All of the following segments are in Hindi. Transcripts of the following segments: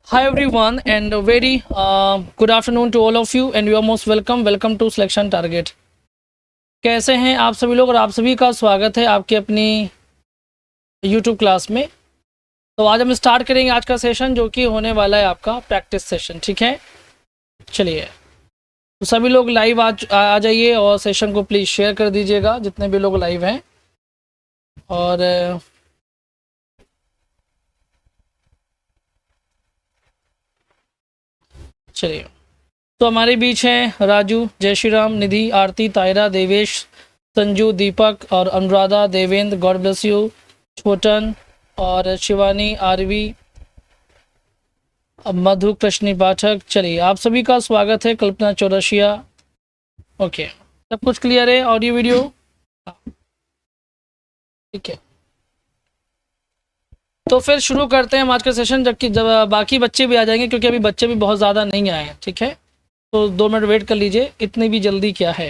Hi everyone and a very good afternoon to all of you and you are most welcome to Selection Target। कैसे हैं आप सभी लोग और आप सभी का स्वागत है आपके अपनी YouTube क्लास में। तो आज हम स्टार्ट करेंगे आज का सेशन जो कि होने वाला है आपका प्रैक्टिस सेशन। ठीक है, चलिए तो सभी लोग लाइव आ जाइए और सेशन को प्लीज़ शेयर कर दीजिएगा जितने भी लोग लाइव हैं। और चलिए तो हमारे बीच हैं राजू, जय श्री राम, निधि, आरती, तायरा, देवेश, संजू, दीपक और Anuradha, Devendra, God bless you, छोटन और शिवानी, आरवी, मधु, कृष्णी पाठक। चलिए आप सभी का स्वागत है। कल्पना चौरसिया, ओके, सब कुछ क्लियर है? ऑडियो वीडियो ठीक है, तो फिर शुरू करते हैं हम आज का सेशन, जबकि जब बाकी बच्चे भी आ जाएंगे क्योंकि अभी बच्चे भी बहुत ज़्यादा नहीं आए हैं। ठीक है, तो 2 मिनट वेट कर लीजिए, इतनी भी जल्दी क्या है।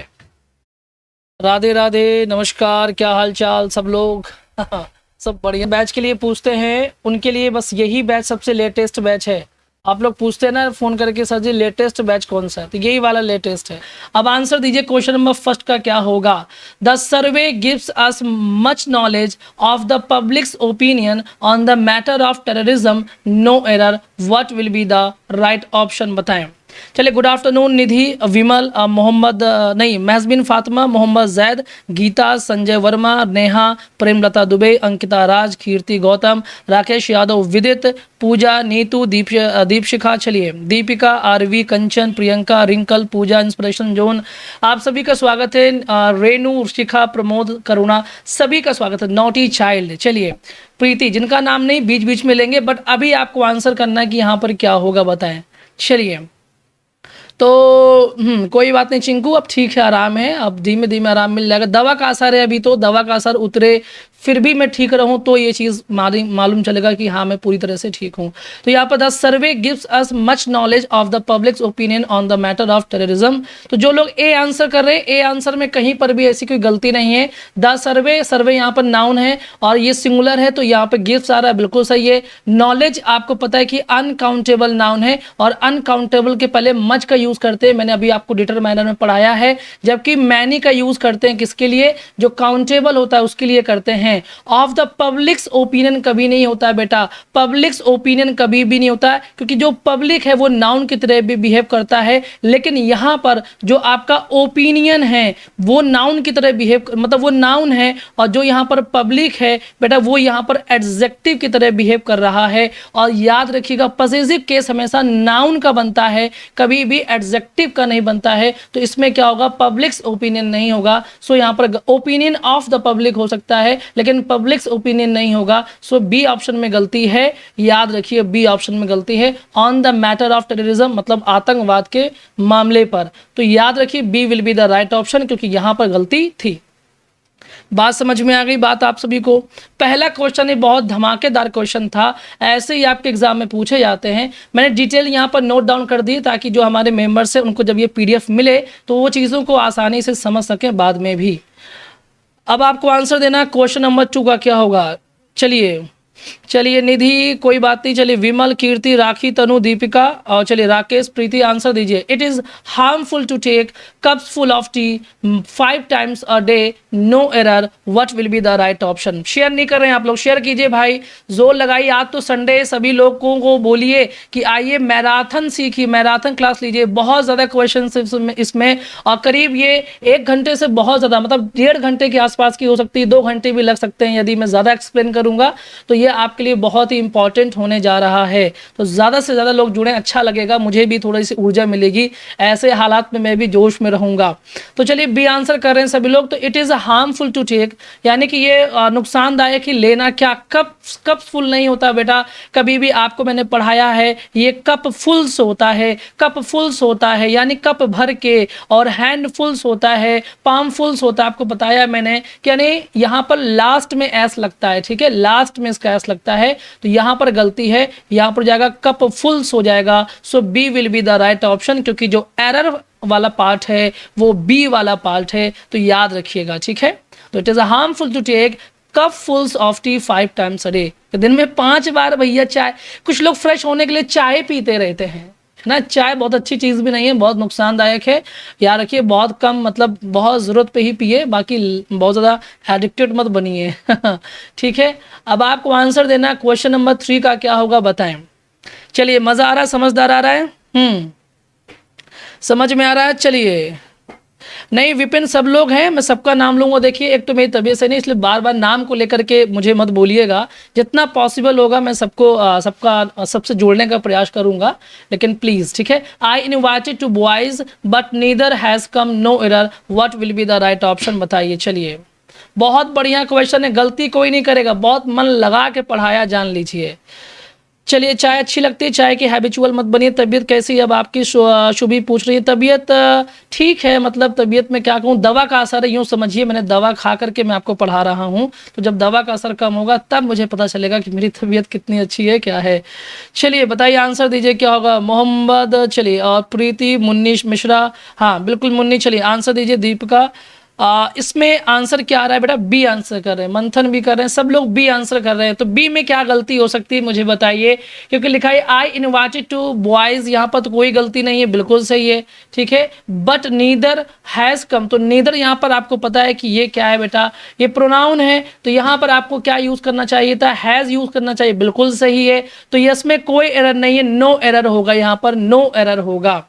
राधे राधे, नमस्कार, क्या हाल चाल सब लोग? सब बढ़िया। बैच के लिए पूछते हैं उनके लिए बस यही बैच सबसे लेटेस्ट बैच है। आप लोग पूछते हैं ना फ़ोन करके, सर जी लेटेस्ट बैच कौन सा है, तो यही वाला लेटेस्ट है। अब आंसर दीजिए, क्वेश्चन नंबर फर्स्ट का क्या होगा? The survey gives us much knowledge of the public's opinion on the matter of terrorism, no error, what will be the right option बताएं। चलिए, गुड आफ्टरनून निधि, विमल, मोहम्मद नहीं, महजबिन फातिमा, मोहम्मद जैद, गीता, संजय वर्मा, नेहा, प्रेमलता दुबे, अंकिता राज, कीर्ति गौतम, राकेश यादव, विदित, पूजा, नीतू, दीपशिखा, चलिए दीपिका, आरवी, कंचन, प्रियंका, रिंकल, पूजा, इंस्पिरेशन जोन, आप सभी का स्वागत है। रेनू, शिखा, प्रमोद, करुणा, सभी का स्वागत है। नॉटी चाइल्ड, चलिए प्रीति, जिनका नाम नहीं बीच बीच में लेंगे, बट अभी आपको आंसर करना है कि यहाँ पर क्या होगा बताएं। चलिए तो कोई बात नहीं चिंकू, अब ठीक है, आराम है, अब धीमे धीमे आराम मिल जाएगा। दवा का असर है, अभी तो दवा का असर उतरे फिर भी मैं ठीक रहूं तो ये चीज़ मालूम चलेगा कि हाँ मैं पूरी तरह से ठीक हूं। तो यहाँ पर the survey gives us much knowledge of the public's opinion on the matter of terrorism. तो जो लोग ए आंसर कर रहे हैं, ए आंसर में कहीं पर भी ऐसी कोई गलती नहीं है। द सर्वे, सर्वे यहाँ पर नाउन है और ये सिंगुलर है, तो यहाँ पर गिव्स आ रहा है, बिल्कुल सही है। नॉलेज आपको पता है कि अनकाउंटेबल नाउन है और अनकाउंटेबल के पहले मच का यूज करते हैं, मैंने अभी आपको डिटरमाइनर में पढ़ाया है। जबकि मैनी का यूज करते हैं किसके लिए? जो काउंटेबल होता है उसके लिए करते हैं। ऑफ द पब्लिक्स ओपिनियन कभी नहीं होता है बेटा, पब्लिक्स ओपिनियन कभी भी नहीं होता है, क्योंकि जो पब्लिक है वो नाउन की तरह भी बिहेव करता है, लेकिन यहां पर जो आपका ओपिनियन है वो नाउन की तरह बिहेव, मतलब वो नाउन है, और जो यहां पर पब्लिक है बेटा वो यहां पर एडजेक्टिव की तरह बिहेव कर रहा है। और याद रखिएगा, पॉसेसिव केस हमेशा नाउन का बनता है, कभी भी एडजेक्टिव का नहीं बनता है। तो इसमें क्या होगा? पब्लिक्स ओपिनियन नहीं होगा। सो यहां पर ओपिनियन ऑफ द पब्लिक हो सकता है, लेकिन पब्लिक्स ओपिनियन नहीं होगा। सो बी ऑप्शन में गलती है, याद रखिए बी ऑप्शन में गलती है। On the matter of terrorism मतलब आतंकवाद के मामले पर, तो याद रखिए B will be the right option, क्योंकि यहां पर गलती थी। बात समझ में आ गई बात आप सभी को? पहला क्वेश्चन ये बहुत धमाकेदार क्वेश्चन था, ऐसे ही आपके एग्जाम में पूछे जाते हैं। मैंने डिटेल यहाँ पर नोट डाउन कर दी ताकि जो हमारे मेंबर्स हैं उनको जब ये पीडीएफ मिले तो वो चीज़ों को आसानी से समझ सकें बाद में भी। अब आपको आंसर देना, क्वेश्चन नंबर 2 का क्या होगा? चलिए निधि, कोई बात नहीं, चलिए विमल, कीर्ति, राखी, तनु, दीपिका और चलिए राकेश, प्रीति, आंसर दीजिए। It is harmful to take cups full of tea 5 times a day, no error, what will be the right option? Share नहीं कर रहे हैं आप लोग, शेयर कीजिए भाई, जोर लगाइए। आज तो संडे, सभी लोगों को बोलिए कि आइए मैराथन सीखिए, मैराथन क्लास लीजिए। बहुत ज़्यादा क्वेश्चन इसमें और करीब ये 1 घंटे से बहुत ज़्यादा, मतलब 1.5 घंटे के आसपास की हो सकती है, 2 घंटे भी लग सकते हैं यदि मैं ज़्यादा एक्सप्लेन करूँगा। तो ये आपके लिए बहुत ही इंपॉर्टेंट होने जा रहा है, तो ज़्यादा से ज़्यादा लोग जुड़ें, अच्छा लगेगा, मुझे भी थोड़ी सी ऊर्जा मिलेगी, ऐसे हालात में मैं भी जोश में रहूँगा। तो चलिए बी आंसर कर रहे हैं सभी लोग। तो it is harmful to take, यानी कि ये नुकसानदायक ही लेना। क्या कप फुल नहीं होता बेटा, कभी भी आपको मैंने पढ़ाया है, ये कप फुल्स होता है, कप फुल्स होता है यानी कप भर के, और हैंड फुल्स होता है, पाम फुल्स होता है, आपको बताया मैंने कि यानी यहाँ पर लास्ट में एस लगता है, ठीक है, लास्ट में इसका एस लगता है, तो यहाँ पर गलती है, यहाँ पर जाएगा कप फुल्स हो जाएगा। So B will be the right option, क्योंकि जो एरर वाला पार्ट है वो बी वाला पार्ट है, तो याद रखिएगा, ठीक है। तो it is harmful to take cupfuls of tea 5 times a day, दिन में 5 बार भैया चाय। कुछ लोग फ्रेश होने के लिए चाय पीते रहते हैं, है ना। चाय बहुत अच्छी चीज़ भी नहीं है, बहुत नुकसानदायक है, याद रखिए। बहुत कम, मतलब बहुत ज़रूरत पे ही पिए, बाकी बहुत ज़्यादा एडिक्टेड मत बनिए। ठीक है, अब आपको आंसर देना क्वेश्चन नंबर 3 का क्या होगा बताएं। चलिए, मज़ा आ रहा है, समझदार आ रहा है, समझ में आ रहा है। चलिए, नहीं विपिन सब लोग हैं, मैं सबका नाम लूंगा। देखिए, एक तो मेरी तबीयत से नहीं, इसलिए बार बार नाम को लेकर के मुझे मत बोलिएगा। जितना पॉसिबल होगा मैं सबसे जोड़ने का प्रयास करूंगा, लेकिन प्लीज, ठीक है। I invited two boys but neither has come, no error, what will be the right option, बताइए। चलिए, बहुत बढ़िया क्वेश्चन है, गलती कोई नहीं करेगा, बहुत मन लगा के पढ़ाया, जान लीजिए। चलिए, चाय अच्छी लगती है, चाय की हैबिचुअल मत बनिए। तबीयत कैसी है अब आपकी, शुभी पूछ रही है। तबीयत ठीक है, मतलब तबीयत में क्या कहूँ, दवा का असर है, यूँ समझिए। मैंने दवा खा करके मैं आपको पढ़ा रहा हूँ, तो जब दवा का असर कम होगा तब मुझे पता चलेगा कि मेरी तबीयत कितनी अच्छी है, क्या है। चलिए बताइए, आंसर दीजिए क्या होगा। मोहम्मद, चलिए, और प्रीति, मुन्नीश मिश्रा, हाँ बिल्कुल मुन्नी। चलिए आंसर दीजिए। दीपिका, इसमें आंसर क्या आ रहा है बेटा, बी आंसर कर रहे हैं, मंथन भी कर रहे हैं, सब लोग बी आंसर कर रहे हैं। तो बी में क्या गलती हो सकती है मुझे बताइए, क्योंकि लिखा है आई इनवाइटेड टू बॉयज, यहाँ पर तो कोई गलती नहीं है, बिल्कुल सही है, ठीक है। बट नीदर हैज़ कम, तो नीदर यहाँ पर आपको पता है कि ये क्या है बेटा, ये प्रोनाउन है, तो यहाँ पर आपको क्या यूज करना चाहिए था, हैज़ यूज करना चाहिए, बिल्कुल सही है। तो यस में कोई एरर नहीं है, नो एरर होगा, यहाँ पर नो एरर होगा।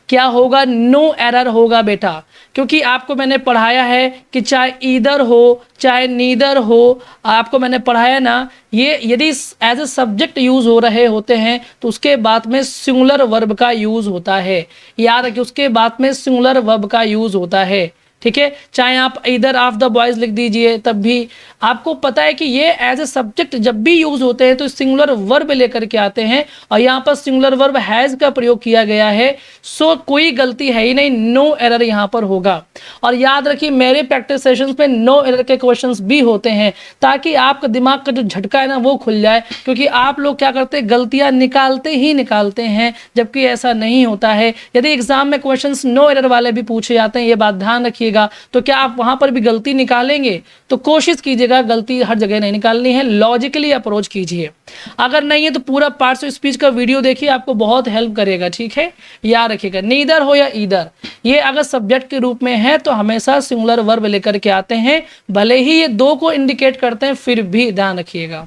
क्या होगा, नो एरर होगा बेटा, क्योंकि आपको मैंने पढ़ाया है कि चाहे ईदर हो चाहे नीदर हो, आपको मैंने पढ़ाया ना, ये यदि एज ए सब्जेक्ट यूज हो रहे होते हैं तो उसके बाद में सिंगुलर वर्ब का यूज होता है। याद रखिए, उसके बाद में सिंगुलर वर्ब का यूज होता है, ठीक है। चाहे आप इधर ऑफ द बॉयज लिख दीजिए, तब भी आपको पता है कि ये एज ए सब्जेक्ट जब भी यूज होते हैं तो सिंगुलर वर्ब लेकर के आते हैं, और यहाँ पर सिंगुलर वर्ब हैज का प्रयोग किया गया है। सो कोई गलती है ही नहीं, नो एरर यहाँ पर होगा। और याद रखिए, मेरे प्रैक्टिस सेशंस में नो एरर के क्वेश्चंस भी होते हैं, ताकि आपका दिमाग का जो झटका है ना वो खुल जाए, क्योंकि आप लोग क्या करते हैं, गलतियां निकालते ही निकालते हैं, जबकि ऐसा नहीं होता है। यदि एग्जाम में क्वेश्चंस नो एरर वाले भी पूछे जाते हैं, ये बात ध्यान रखिए, तो क्या आप वहां पर भी गलती निकालेंगे, तो कोशिश कीजिएगा गलती हर जगह नहीं निकालनी है, लॉजिकली अप्रोच कीजिए। अगर नहीं है तो पूरा पार्ट्स ऑफ स्पीच का वीडियो देखिए, आपको बहुत हेल्प करेगा, ठीक है। याद रखिएगा, नीदर हो या ईदर, ये अगर सब्जेक्ट के रूप में है तो हमेशा सिंगुलर वर्ब लेकर के आते हैं, भले ही ये दो को इंडिकेट करते हैं, फिर भी ध्यान रखिएगा।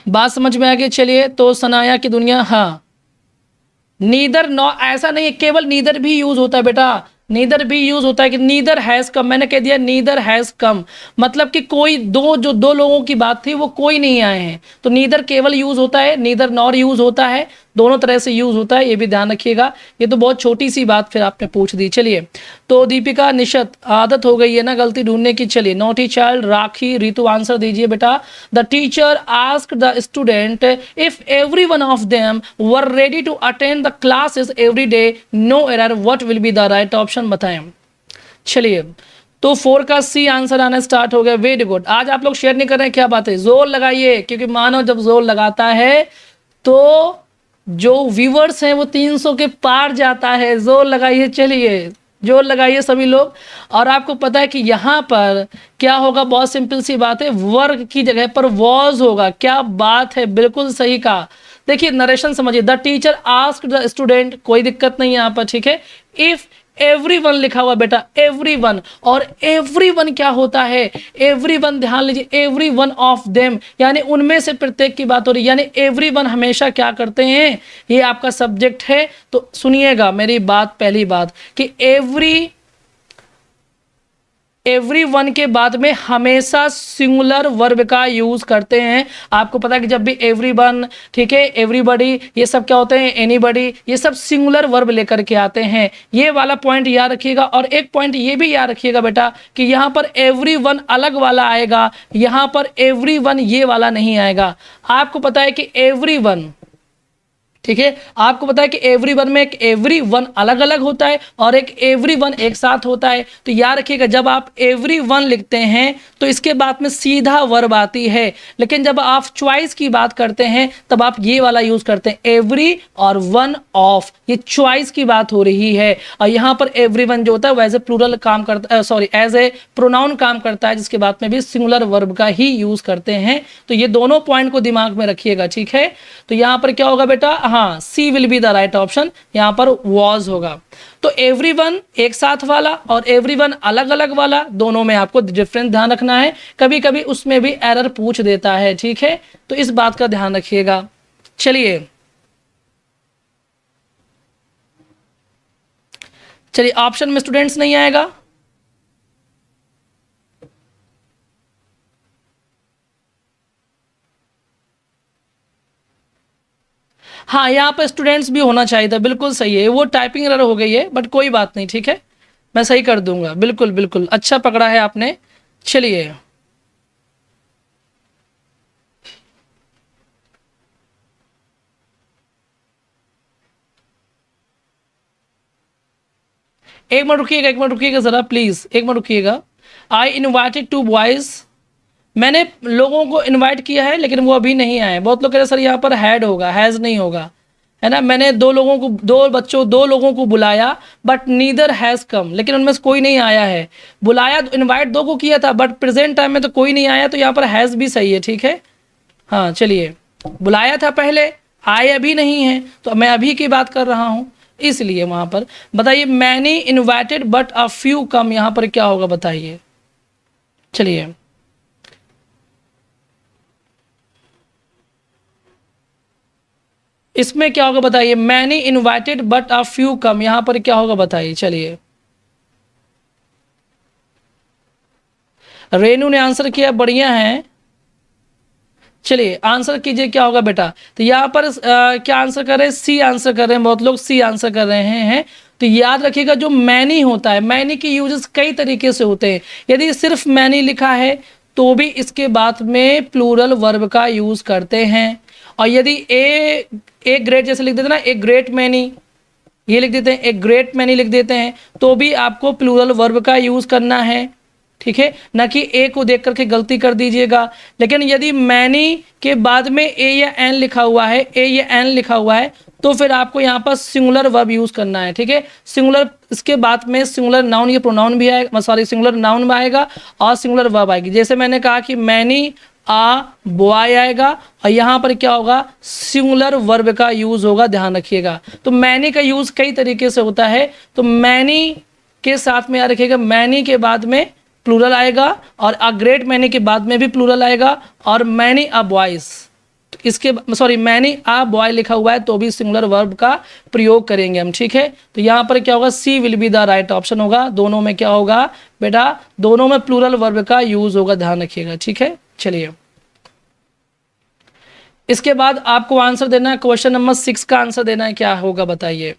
बात समझ में आ गई। चलिए, तो सनाया की दुनिया, हाँ नीदर, नो ऐसा नहीं है, केवल नीदर भी यूज होता है बेटा, नीदर भी यूज होता है कि नीदर हैज कम, मैंने कह दिया नीदर हैज कम, मतलब कि कोई दो लोगों की बात थी, वो कोई नहीं आए हैं, तो नीदर केवल यूज होता है, नीदर नॉर यूज होता है, दोनों तरह से यूज होता है, ये भी ध्यान रखिएगा। ये तो बहुत छोटी सी बात फिर आपने पूछ दी। चलिए, तो दीपिका, निशत, आदत हो गई है ना गलती ढूंढने की। चलिए, naughty child, Rakhi, Ritu, answer दीजिए बेटा। The teacher asked the student if every one of them were ready to attend the classes every day, no error, what will be the right option, बताएं। चलिए, तो 4 का सी आंसर आना स्टार्ट हो गया, वेरी गुड। आज आप लोग शेयर नहीं कर रहे हैं, क्या बात है, जोर लगाइए, क्योंकि मानो जब जोर लगाता है तो जो व्यूवर्स हैं वो 300 के पार जाता है, जोर लगाइए। चलिए, जोर लगाइए सभी लोग। और आपको पता है कि यहाँ पर क्या होगा, बहुत सिंपल सी बात है, वर्ग की जगह पर वॉज होगा। क्या बात है, बिल्कुल सही कहा। देखिए, नरेशन समझिए, the teacher asked the student, कोई दिक्कत नहीं है यहाँ पर, ठीक है। इफ एवरीवन लिखा हुआ बेटा, एवरीवन, और एवरीवन क्या होता है, एवरीवन, ध्यान लीजिए, एवरीवन ऑफ देम, यानी उनमें से प्रत्येक की बात हो रही है, यानी एवरीवन हमेशा क्या करते हैं, ये आपका सब्जेक्ट है। तो सुनिएगा मेरी बात, पहली बात कि एवरीवन के बाद में हमेशा सिंगुलर वर्ब का यूज करते हैं। आपको पता है कि जब भी एवरीवन, ठीक है, एवरीबॉडी, ये सब क्या होते हैं, एनीबॉडी, ये सब सिंगुलर वर्ब लेकर के आते हैं। ये वाला पॉइंट याद रखिएगा। और एक पॉइंट ये भी याद रखिएगा बेटा कि यहाँ पर एवरीवन अलग वाला आएगा, यहाँ पर एवरीवन ये वाला नहीं आएगा। आपको पता है कि एवरीवन ठीक है, आपको पता है कि एवरीवन में एक एवरीवन अलग अलग होता है और एक एवरीवन एक साथ होता है। तो याद रखिएगा, जब आप एवरीवन लिखते हैं तो इसके बाद में सीधा वर्ब आती है, लेकिन जब आप चॉइस की बात करते हैं तब आप ये वाला यूज करते हैं, एवरी और वन ऑफ, ये चॉइस की बात हो रही है। और यहाँ पर एवरीवन जो होता है वो एज ए प्लूरल काम करता है, सॉरी एज ए प्रोनाउन काम करता है, जिसके बाद में भी सिंगुलर वर्ब का ही यूज करते हैं। तो ये दोनों पॉइंट को दिमाग में रखिएगा, ठीक है। तो यहाँ पर क्या होगा बेटा, हाँ, C will be the right option, यहाँ पर वॉज होगा। तो एवरीवन एक साथ वाला और एवरीवन अलग अलग वाला, दोनों में आपको डिफरेंस ध्यान रखना है, कभी कभी उसमें भी एरर पूछ देता है, ठीक है, तो इस बात का ध्यान रखिएगा। चलिए ऑप्शन में स्टूडेंट्स नहीं आएगा। हाँ, यहाँ पर स्टूडेंट्स भी होना चाहिए था, बिल्कुल सही है, वो टाइपिंग एरर हो गई है, बट कोई बात नहीं, ठीक है, मैं सही कर दूंगा, बिल्कुल बिल्कुल, अच्छा पकड़ा है आपने। चलिए एक मिनट रुकिएगा, एक मिनट रुकिएगा जरा प्लीज, एक मिनट रुकिएगा। आई इन्वाइटेड टू बॉयज, मैंने लोगों को इनवाइट किया है लेकिन वो अभी नहीं आए। बहुत लोग कह रहे सर यहाँ पर हैड होगा, हैज़ नहीं होगा, है ना। मैंने दो लोगों को बुलाया बट नीदर हैज़ कम, लेकिन उनमें से कोई नहीं आया है। बुलाया इनवाइट दो को किया था बट प्रेजेंट टाइम में तो कोई नहीं आया, तो यहाँ पर हैज़ भी सही है, ठीक है। हाँ चलिए, बुलाया था पहले, आए अभी नहीं है, तो मैं अभी की बात कर रहा हूँ, इसलिए वहाँ पर बताइए many invited but a few come, यहाँ पर क्या होगा बताइए। चलिए इसमें क्या होगा बताइए, many invited but a few come, यहां पर क्या होगा बताइए। चलिए रेनू ने आंसर किया, बढ़िया है। चलिए आंसर कीजिए क्या होगा बेटा। तो यहाँ पर क्या आंसर कर रहे हैं, सी आंसर कर रहे हैं, बहुत लोग सी आंसर कर रहे हैं। तो याद रखिएगा जो मैनी होता है, मैनी के यूजेस कई तरीके से होते हैं। यदि सिर्फ मैनी लिखा है तो भी इसके बाद में प्लूरल वर्ब का यूज करते हैं। और यदि ए ग्रेट जैसे लिख देते ना, ए ग्रेट मैनी, ये लिख देते हैं, एक ग्रेट मैनी लिख देते हैं, तो भी आपको प्लूरल वर्ब का यूज करना है, ठीक है, ना कि ए को देख करके गलती कर दीजिएगा। लेकिन यदि मैनी के बाद में ए या एन लिखा हुआ है, ए या एन लिखा हुआ है, तो फिर आपको यहाँ पर सिंगुलर वर्ब यूज करना है, ठीक है। सिंगुलर, इसके बाद में सिंगुलर नाउन, ये प्रोनाउन भी आएगा, सॉरी सिंगुलर नाउन भी आएगा और सिंगुलर वर्ब आएगी। जैसे मैंने कहा कि मैनी आ बॉय आएगा और यहाँ पर क्या होगा, सिंगुलर वर्ब का यूज होगा, ध्यान रखिएगा। तो मैनी का यूज कई तरीके से होता है। तो मैनी के साथ में याद रखिएगा, मैनी के बाद में प्लूरल आएगा और अ ग्रेट मैनी के बाद में भी प्लूरल आएगा, और मैनी अ बॉयज, इसके सॉरी मैनी अ बॉय लिखा हुआ है तो भी सिंगुलर वर्ब का प्रयोग करेंगे हम, ठीक है। तो यहाँ पर क्या होगा, C will be the right option होगा। दोनों में क्या होगा बेटा, दोनों में प्लूरल वर्ब का यूज होगा, ध्यान रखिएगा, ठीक है। चलिए इसके बाद आपको आंसर देना है, क्वेश्चन नंबर 6 का आंसर देना है, क्या होगा बताइए,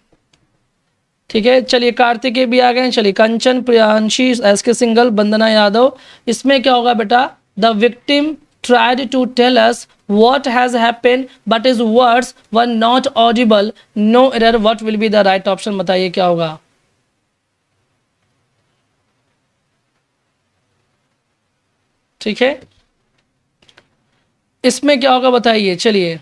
ठीक है। चलिए कार्तिकेय भी आ गए, चलिए कंचन, प्रियांशी, एस के सिंगल, वंदना यादव। इसमें क्या होगा बेटा, the victim tried to tell us what has happened but his words were not audible, no error, what will be the right option, बताइए क्या होगा। ठीक है, इसमें क्या होगा बताइए। चलिए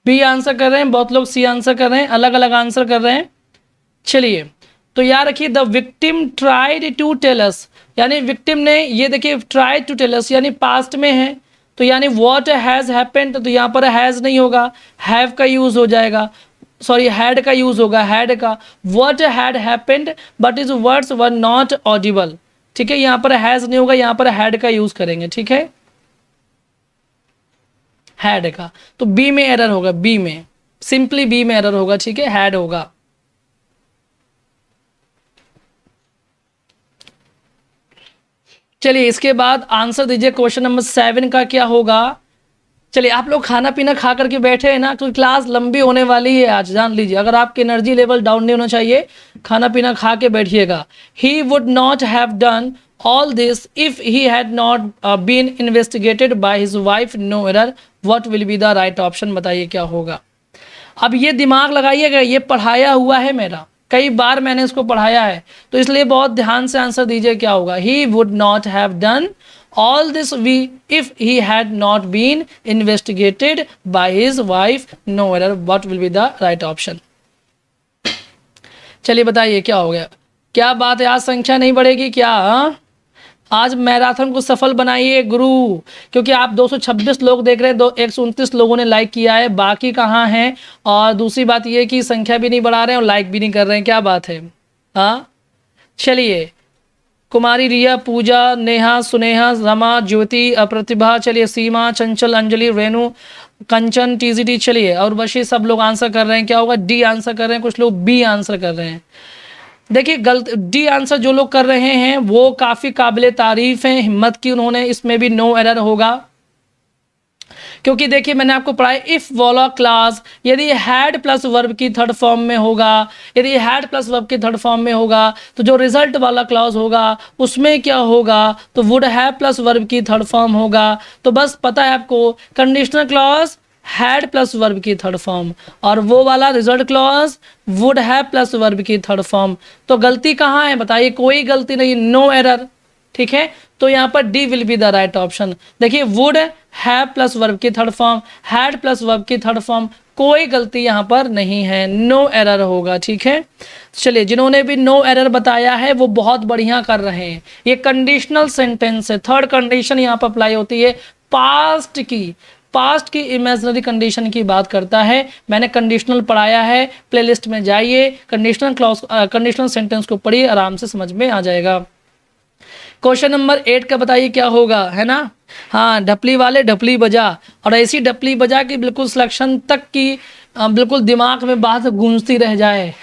बी आंसर कर रहे हैं, बहुत लोग सी आंसर कर रहे हैं, अलग अलग आंसर कर रहे हैं। चलिए तो याद रखिए, the victim tried to tell us, यानी विक्टिम ने, ये देखिए ट्राइड टू टेल अस यानी पास्ट में है, तो यानी व्हाट हैज़ हैपेंड, तो यहाँ पर हैज़ नहीं होगा, हैव का यूज हो जाएगा, सॉरी हैड का यूज होगा, हैड का। What had happened but is words were not Audible, ठीक है, यहाँ पर हैज़ नहीं होगा, यहाँ पर हैड का यूज करेंगे, ठीक है, हैड का। तो बी में एरर होगा, बी में, सिंपली बी में एरर होगा, ठीक है, हैड होगा। चलिए इसके बाद आंसर दीजिए क्वेश्चन नंबर 7 का क्या होगा। चलिए आप लोग खाना पीना खा करके बैठे हैं ना, तो क्लास लंबी होने वाली है आज, जान लीजिए। अगर आपकी एनर्जी लेवल डाउन नहीं होना चाहिए, खाना पीना खा के बैठिएगा। He would not have done all this if he had not been investigated by his wife, no error, what will be the right option, बताइए क्या होगा। अब ये दिमाग लगाइएगा, ये पढ़ाया हुआ है मेरा, कई बार मैंने इसको पढ़ाया है, तो इसलिए बहुत ध्यान से आंसर दीजिए क्या होगा। ही would not have done all this we if he had not been investigated by his wife, no error, what will be the right option। चलिए बताइए क्या हो गया, क्या बात है, आज संख्या नहीं बढ़ेगी क्या? आज मैराथन को सफल बनाइए गुरु, क्योंकि आप 226 लोग देख रहे हैं, 129 लोगों ने लाइक किया है, बाकी कहाँ हैं? और दूसरी बात ये कि संख्या भी नहीं बढ़ा रहे हैं और लाइक भी नहीं कर रहे हैं, क्या बात है? हाँ चलिए, कुमारी रिया, पूजा, नेहा, सुनेहा, रमा, ज्योति, प्रतिभा, चलिए सीमा, चंचल, अंजलि, रेणु, कंचन, टीजीटी, चलिए और बशी सब लोग आंसर कर रहे हैं। क्या होगा? डी आंसर कर रहे हैं, कुछ लोग बी आंसर कर रहे हैं। देखिए गलत डी आंसर जो लोग कर रहे हैं वो काफ़ी काबिले तारीफ हैं, हिम्मत की उन्होंने, इसमें भी नो एरर होगा। क्योंकि देखिए मैंने आपको पढ़ाया इफ वाला क्लास यदि हैड प्लस वर्ब की थर्ड फॉर्म में होगा, यदि हैड प्लस वर्ब की थर्ड फॉर्म में होगा तो जो रिजल्ट वाला क्लॉज होगा उसमें क्या होगा, तो वुड हैव प्लस वर्ब की थर्ड फॉर्म होगा। तो बस पता है आपको, conditional clause had plus verb की थर्ड फॉर्म, और वो वाला result clause would have plus verb की थर्ड फॉर्म। तो गलती कहाँ है बताइए? कोई गलती नहीं, नो एरर, ठीक है। तो यहाँ पर D will be the right option. देखिए वुड हैव प्लस वर्ब की third form, had plus verb की थर्ड फॉर्म, कोई गलती यहाँ पर नहीं है, नो एरर होगा, ठीक है। चलिए जिन्होंने भी नो एरर बताया है वो बहुत बढ़िया कर रहे हैं। ये कंडीशनल सेंटेंस है, थर्ड कंडीशन यहाँ पर अप्लाई होती है, पास्ट की, पास्ट की इमेजिनरी कंडीशन की बात करता है। मैंने कंडीशनल पढ़ाया है, प्लेलिस्ट में जाइए, कंडीशनल क्लॉज कंडीशनल सेंटेंस को पढ़िए, आराम से समझ में आ जाएगा। क्वेश्चन नंबर 8 का बताइए क्या होगा, है ना? हाँ, ढपली वाले ढपली बजा, और ऐसी ढपली बजा कि बिल्कुल सिलेक्शन तक की बिल्कुल दिमाग में बात गूंजती रह जाए।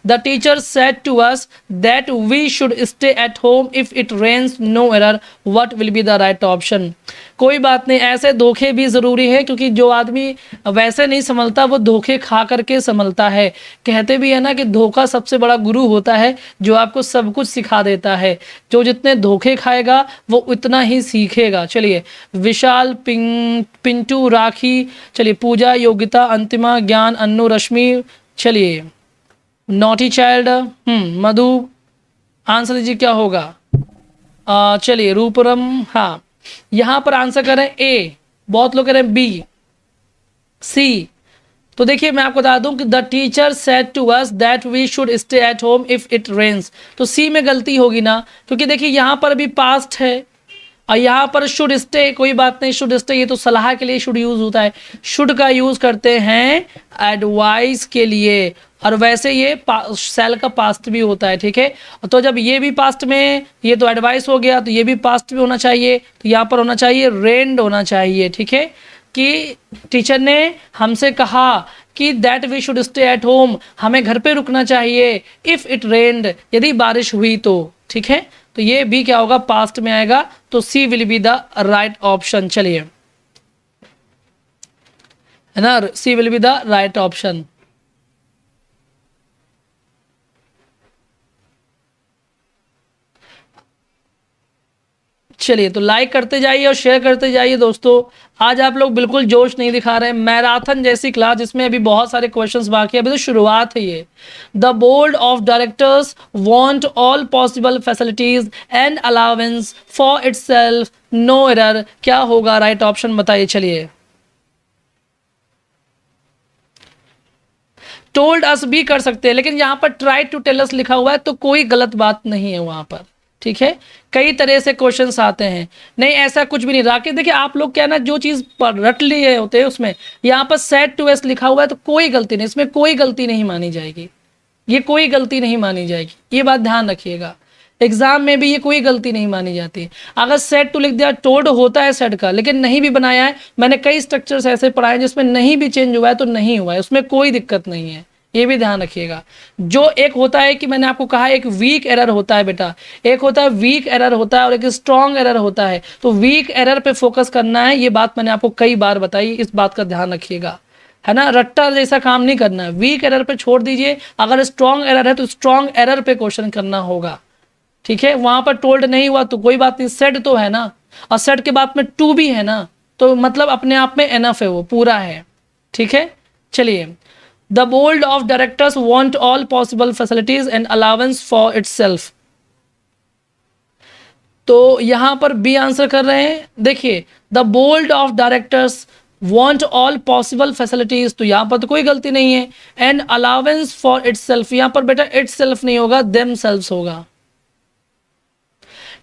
The teacher said to us that we should stay at home if it rains, no error, what will be the right option. कोई बात नहीं, ऐसे धोखे भी ज़रूरी है, क्योंकि जो आदमी वैसे नहीं संभलता वो धोखे खा करके संभलता है। कहते भी है ना कि धोखा सबसे बड़ा गुरु होता है, जो आपको सब कुछ सिखा देता है। जो जितने धोखे खाएगा वो उतना ही सीखेगा। चलिए विशाल, पिंटू, राखी, चलिए पूजा, योगिता, अंतिमा, ज्ञान, अन्नू, रश्मि, चलिए नॉटी चाइल्ड, मधु, आंसर दीजिए क्या होगा। चलिए रूपरम, हाँ यहाँ पर आंसर करें ए, बहुत लोग कह रहे हैं बी, सी। तो देखिए मैं आपको बता दूं कि the teacher said to us that we should stay at home if it rains, तो सी में गलती होगी ना, क्योंकि देखिए यहाँ पर भी पास्ट है और यहाँ पर शुड स्टे, कोई बात नहीं, शुड स्टे ये तो सलाह के लिए शुड यूज होता है, शुड का यूज करते हैं एडवाइस के लिए, और वैसे ये सेल का पास्ट भी होता है, ठीक है। तो जब ये भी पास्ट में, ये तो एडवाइस हो गया, तो ये भी पास्ट में होना चाहिए, तो यहाँ पर होना चाहिए रेंड होना चाहिए, ठीक है। कि टीचर ने हमसे कहा कि that we should stay at home, हमें घर पे रुकना चाहिए, इफ़ इट रेन्ड, यदि बारिश हुई तो, ठीक है। तो ये भी क्या होगा, पास्ट में आएगा, तो C will be the right option. चलिए है ना, C will be the right option. चलिए तो लाइक करते जाइए और शेयर करते जाइए दोस्तों। आज आप लोग बिल्कुल जोश नहीं दिखा रहे हैं। मैराथन जैसी क्लास जिसमें अभी बहुत सारे क्वेश्चंस बाकी है, अभी तो शुरुआत है ये। The board of directors want all possible facilities and allowance for itself, no error, क्या होगा राइट ऑप्शन बताइए। चलिए टोल्ड अस भी कर सकते हैं, लेकिन यहाँ पर ट्राई टू टेल अस लिखा हुआ है तो कोई गलत बात नहीं है वहाँ पर, ठीक है। कई तरह से क्वेश्चंस आते हैं, नहीं ऐसा कुछ भी नहीं। राकेश देखिए आप लोग क्या ना, जो चीज़ रट लिए होते हैं उसमें यहाँ पर सेड टू एस लिखा हुआ है तो कोई गलती नहीं, इसमें कोई गलती नहीं मानी जाएगी, ये कोई गलती नहीं मानी जाएगी, ये बात ध्यान रखिएगा। एग्जाम में भी ये कोई गलती नहीं मानी जाती। अगर सेड टू लिख दिया, टोल्ड होता है सेड का, लेकिन नहीं भी बनाया है, मैंने कई स्ट्रक्चर्स ऐसे पढ़ाए जिसमें नहीं भी चेंज हुआ है तो नहीं हुआ है, उसमें कोई दिक्कत नहीं है, ये भी ध्यान रखिएगा। जो एक होता है कि मैंने आपको कहा एक वीक एरर होता है बेटा, एक होता है वीक एरर होता है और एक स्ट्रॉन्ग एरर होता है। तो वीक एरर पे फोकस करना है, ये बात मैंने आपको कई बार बताई, इस बात का ध्यान रखिएगा, है ना। रट्टा जैसा काम नहीं करना है, वीक एरर पे छोड़ दीजिए। अगर स्ट्रॉन्ग एरर है तो स्ट्रॉन्ग एरर पे क्वेश्चन करना होगा, ठीक है। वहां पर टोल्ड नहीं हुआ तो कोई बात नहीं, सेट तो है ना, और सेट के बाद में टू भी है ना, तो मतलब अपने आप में एनफ है, वो पूरा है, ठीक है। चलिए, the board of directors want all possible facilities and allowance for itself. तो यहां पर बी आंसर कर रहे हैं। देखिए, the board of directors want all possible facilities, तो यहां पर तो कोई गलती नहीं है। एंड अलाउंस फॉर इटसेल्फ, यहां पर बेटा इटसेल्फ नहीं होगा, देमसेल्व्स होगा,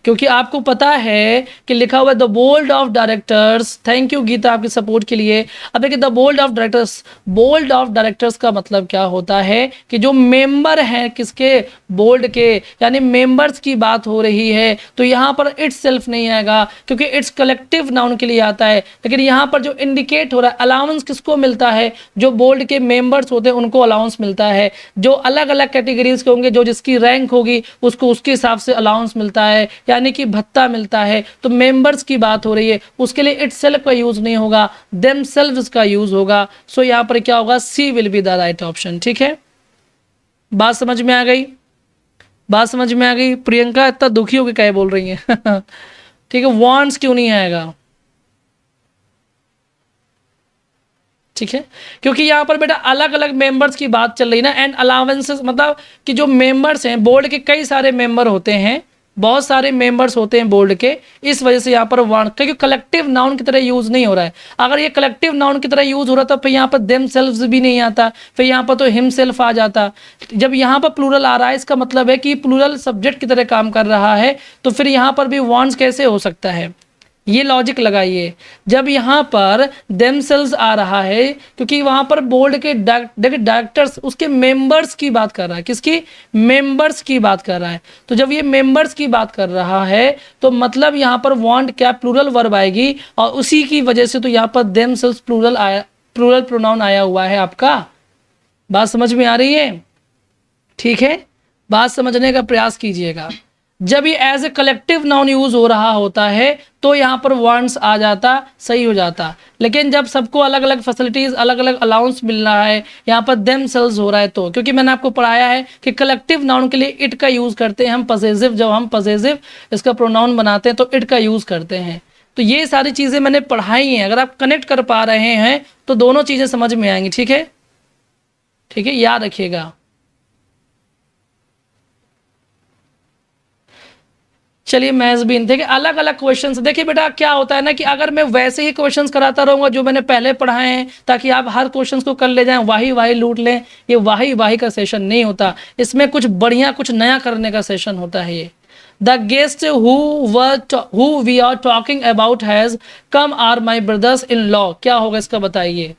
क्योंकि आपको पता है कि लिखा हुआ है the board of directors. Thank you Geeta आपके सपोर्ट के लिए। अब देखिए, the board of directors, board of directors का मतलब क्या होता है कि जो मेंबर हैं किसके, बोर्ड के, यानी मेंबर्स की बात हो रही है। तो यहाँ पर इट्स सेल्फ नहीं आएगा, क्योंकि इट्स कलेक्टिव नाउन के लिए आता है। लेकिन यहाँ पर जो इंडिकेट हो रहा है, अलाउंस किसको मिलता है, जो बोर्ड के मेंबर्स होते हैं उनको अलाउंस मिलता है। जो अलग अलग कैटेगरीज के होंगे, जो जिसकी रैंक होगी उसको उसके हिसाब से अलाउंस मिलता है, यानी कि भत्ता मिलता है। तो मेंबर्स की बात हो रही है, उसके लिए इटसेल्फ का यूज नहीं होगा, देमसेल्व्स का यूज होगा। सो यहां पर क्या होगा, C will be the right option, ठीक है। बात समझ में आ गई, बात समझ में आ गई। प्रियंका इतना दुखी होकर क्या बोल रही है ठीक है, वांट्स क्यों नहीं आएगा, ठीक है, क्योंकि यहाँ पर बेटा अलग अलग मेंबर्स की बात चल रही ना। एंड अलाउंसेस मतलब कि जो मेंबर्स हैं, बोर्ड के कई सारे मेंबर होते हैं, बहुत सारे मेंबर्स होते हैं बोर्ड के, इस वजह से यहाँ पर वन, क्योंकि कलेक्टिव नाउन की तरह यूज नहीं हो रहा है। अगर ये कलेक्टिव नाउन की तरह यूज हो रहा था, फिर यहाँ पर देम सेल्व्स भी नहीं आता, फिर यहाँ पर तो हिम सेल्फ आ जाता। जब यहाँ पर प्लूरल आ रहा है, इसका मतलब है कि प्लूरल सब्जेक्ट की तरह काम कर रहा है, तो फिर यहाँ पर भी वॉन्ट्स कैसे हो सकता है, ये लॉजिक लगाइए। जब यहाँ पर देमसेल्व्स आ रहा है, क्योंकि वहाँ पर बोर्ड के डायरेक्टर्स उसके मेंबर्स की बात कर रहा है, किसकी, मेंबर्स की बात कर रहा है। तो जब ये मेंबर्स की बात कर रहा है, तो मतलब यहाँ पर वांट क्या, प्लूरल वर्ब आएगी, और उसी की वजह से तो यहाँ पर देमसेल्व्स प्लूरल आया, प्लूरल प्रोनाउन आया हुआ है आपका। बात समझ में आ रही है, ठीक है। बात समझने का प्रयास कीजिएगा। जब ये as a collective noun use हो रहा होता है तो यहाँ पर वांट्स आ जाता, सही हो जाता। लेकिन जब सबको अलग अलग फैसिलिटीज, अलग अलग अलाउंस मिल रहा है, यहाँ पर देमसेल्व्स हो रहा है, तो क्योंकि मैंने आपको पढ़ाया है कि कलेक्टिव नाउन के लिए इट का यूज करते हैं हम पजेसिव, जब हम पजेसिव इसका प्रोनाउन बनाते हैं तो इट का यूज करते हैं। तो ये सारी चीजें मैंने पढ़ाई हैं, अगर आप कनेक्ट कर पा रहे हैं तो दोनों चीजें समझ में आएंगी, ठीक है, ठीक है, याद रखिएगा। चलिए मैज़बीन, देखिए अलग अलग क्वेश्चंस। देखिए बेटा क्या होता है ना कि अगर मैं वैसे ही क्वेश्चंस कराता रहूँगा जो मैंने पहले पढ़ाए हैं, ताकि आप हर क्वेश्चंस को कर ले जाएं, वाही वाही लूट लें, ये वाही वाही का सेशन नहीं होता। इसमें कुछ बढ़िया, कुछ नया करने का सेशन होता है ये। The guest who we are talking about has come are my brothers in law, क्या होगा इसका बताइए।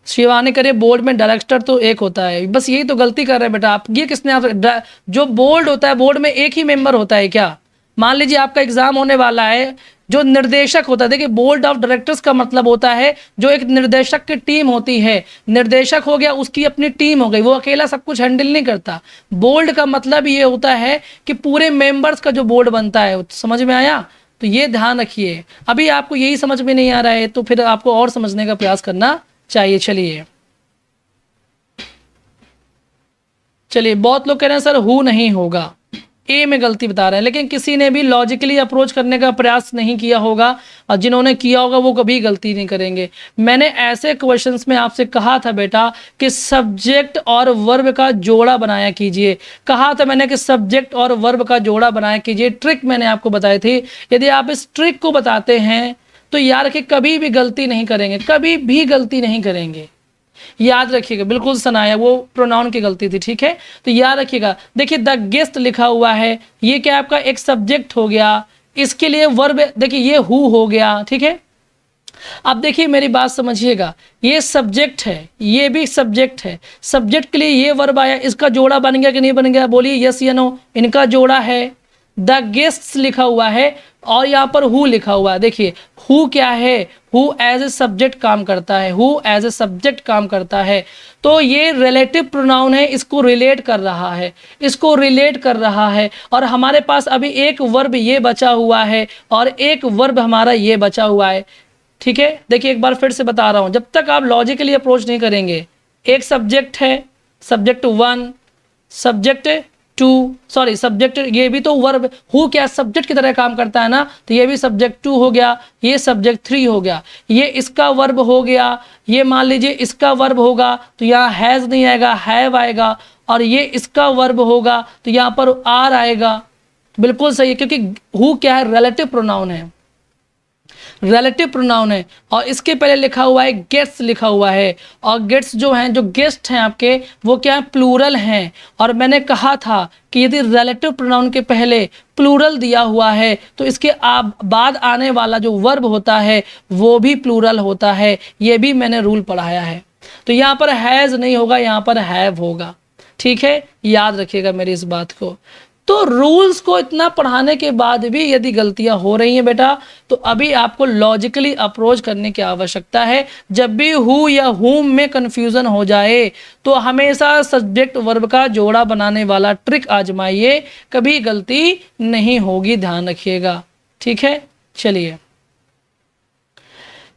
शिवानी करे, बोर्ड में डायरेक्टर तो एक होता है, बस यही तो गलती कर रहे हैं बेटा आप। ये किसने आप, जो बोर्ड होता है, बोर्ड में एक ही मेंबर होता है क्या। मान लीजिए आपका एग्जाम होने वाला है, जो निर्देशक होता है, देखिए बोर्ड ऑफ डायरेक्टर्स का मतलब होता है जो एक निर्देशक की टीम होती है। निर्देशक हो गया, उसकी अपनी टीम हो गई, वो अकेला सब कुछ हैंडल नहीं करता। बोर्ड का मतलब ये होता है कि पूरे मेंबर्स का जो बोर्ड बनता है, समझ में आया। तो ये ध्यान रखिए। अभी आपको यही समझ में नहीं आ रहा है तो फिर आपको और समझने का प्रयास करना चाहिए। चलिए चलिए, बहुत लोग कह रहे हैं सर हु नहीं होगा, ए में गलती बता रहे हैं, लेकिन किसी ने भी लॉजिकली अप्रोच करने का प्रयास नहीं किया होगा, और जिन्होंने किया होगा वो कभी गलती नहीं करेंगे। मैंने ऐसे क्वेश्चंस में आपसे कहा था बेटा कि सब्जेक्ट और वर्ब का जोड़ा बनाया कीजिए, कहा था मैंने कि सब्जेक्ट और वर्ब का जोड़ा बनाया कीजिए। ट्रिक मैंने आपको बताई थी। यदि आप इस ट्रिक को बताते हैं तो याद रखिए कभी भी गलती नहीं करेंगे, कभी भी गलती नहीं करेंगे, याद रखिएगा। बिल्कुल सनाया, वो प्रोनाउन की गलती थी, ठीक है। तो याद रखिएगा। देखिए द गेस्ट लिखा हुआ है, ये क्या आपका एक सब्जेक्ट हो गया, इसके लिए वर्ब देखिए ये हु हो गया, ठीक है। अब देखिए मेरी बात समझिएगा, ये सब्जेक्ट है, ये भी सब्जेक्ट है, सब्जेक्ट के लिए ये वर्ब आया, इसका जोड़ा बन गया कि नहीं बन गया, बोलिए यस या नो। इनका जोड़ा है, द गेस्ट्स लिखा हुआ है और यहाँ पर हु लिखा हुआ है। देखिए हु क्या है, हु एज ए सब्जेक्ट काम करता है, हु एज ए सब्जेक्ट काम करता है। तो ये रिलेटिव प्रोनाउन है, इसको रिलेट कर रहा है, इसको रिलेट कर रहा है। और हमारे पास अभी एक वर्ब ये बचा हुआ है और एक वर्ब हमारा ये बचा हुआ है। ठीक है, देखिए एक बार फिर से बता रहा हूँ, जब तक आप लॉजिकली अप्रोच नहीं करेंगे, एक सब्जेक्ट है, सब्जेक्ट 1, सब्जेक्ट 2, सॉरी सब्जेक्ट, ये भी तो वर्ब, हु क्या सब्जेक्ट की तरह काम करता है ना, तो ये भी सब्जेक्ट 2 हो गया, ये सब्जेक्ट 3 हो गया, ये इसका वर्ब हो गया, ये मान लीजिए इसका वर्ब होगा तो यहाँ हैज़ नहीं आएगा, हैव आएगा, और ये इसका वर्ब होगा तो यहाँ पर आर आएगा। बिल्कुल सही है, क्योंकि हु क्या है, रिलेटिव प्रोनाउन है, रिलेटिव प्रोनाउन है। और इसके पहले लिखा हुआ है गेट्स लिखा हुआ है, और गेट्स जो हैं, जो गेस्ट हैं आपके, वो क्या है, प्लूरल हैं। और मैंने कहा था कि यदि रिलेटिव प्रोनाउन के पहले प्लूरल दिया हुआ है तो इसके बाद आने वाला जो वर्ब होता है वो भी प्लूरल होता है, ये भी मैंने रूल पढ़ाया है। तो यहाँ पर हैज़ नहीं होगा, यहाँ पर हैव होगा। ठीक है, याद रखिएगा मेरी इस बात को। तो रूल्स को इतना पढ़ाने के बाद भी यदि गलतियां हो रही हैं बेटा, तो अभी आपको लॉजिकली अप्रोच करने की आवश्यकता है। जब भी हु या हुम में कंफ्यूजन हो जाए तो हमेशा सब्जेक्ट वर्ब का जोड़ा बनाने वाला ट्रिक आजमाइए, कभी गलती नहीं होगी, ध्यान रखिएगा। ठीक है, चलिए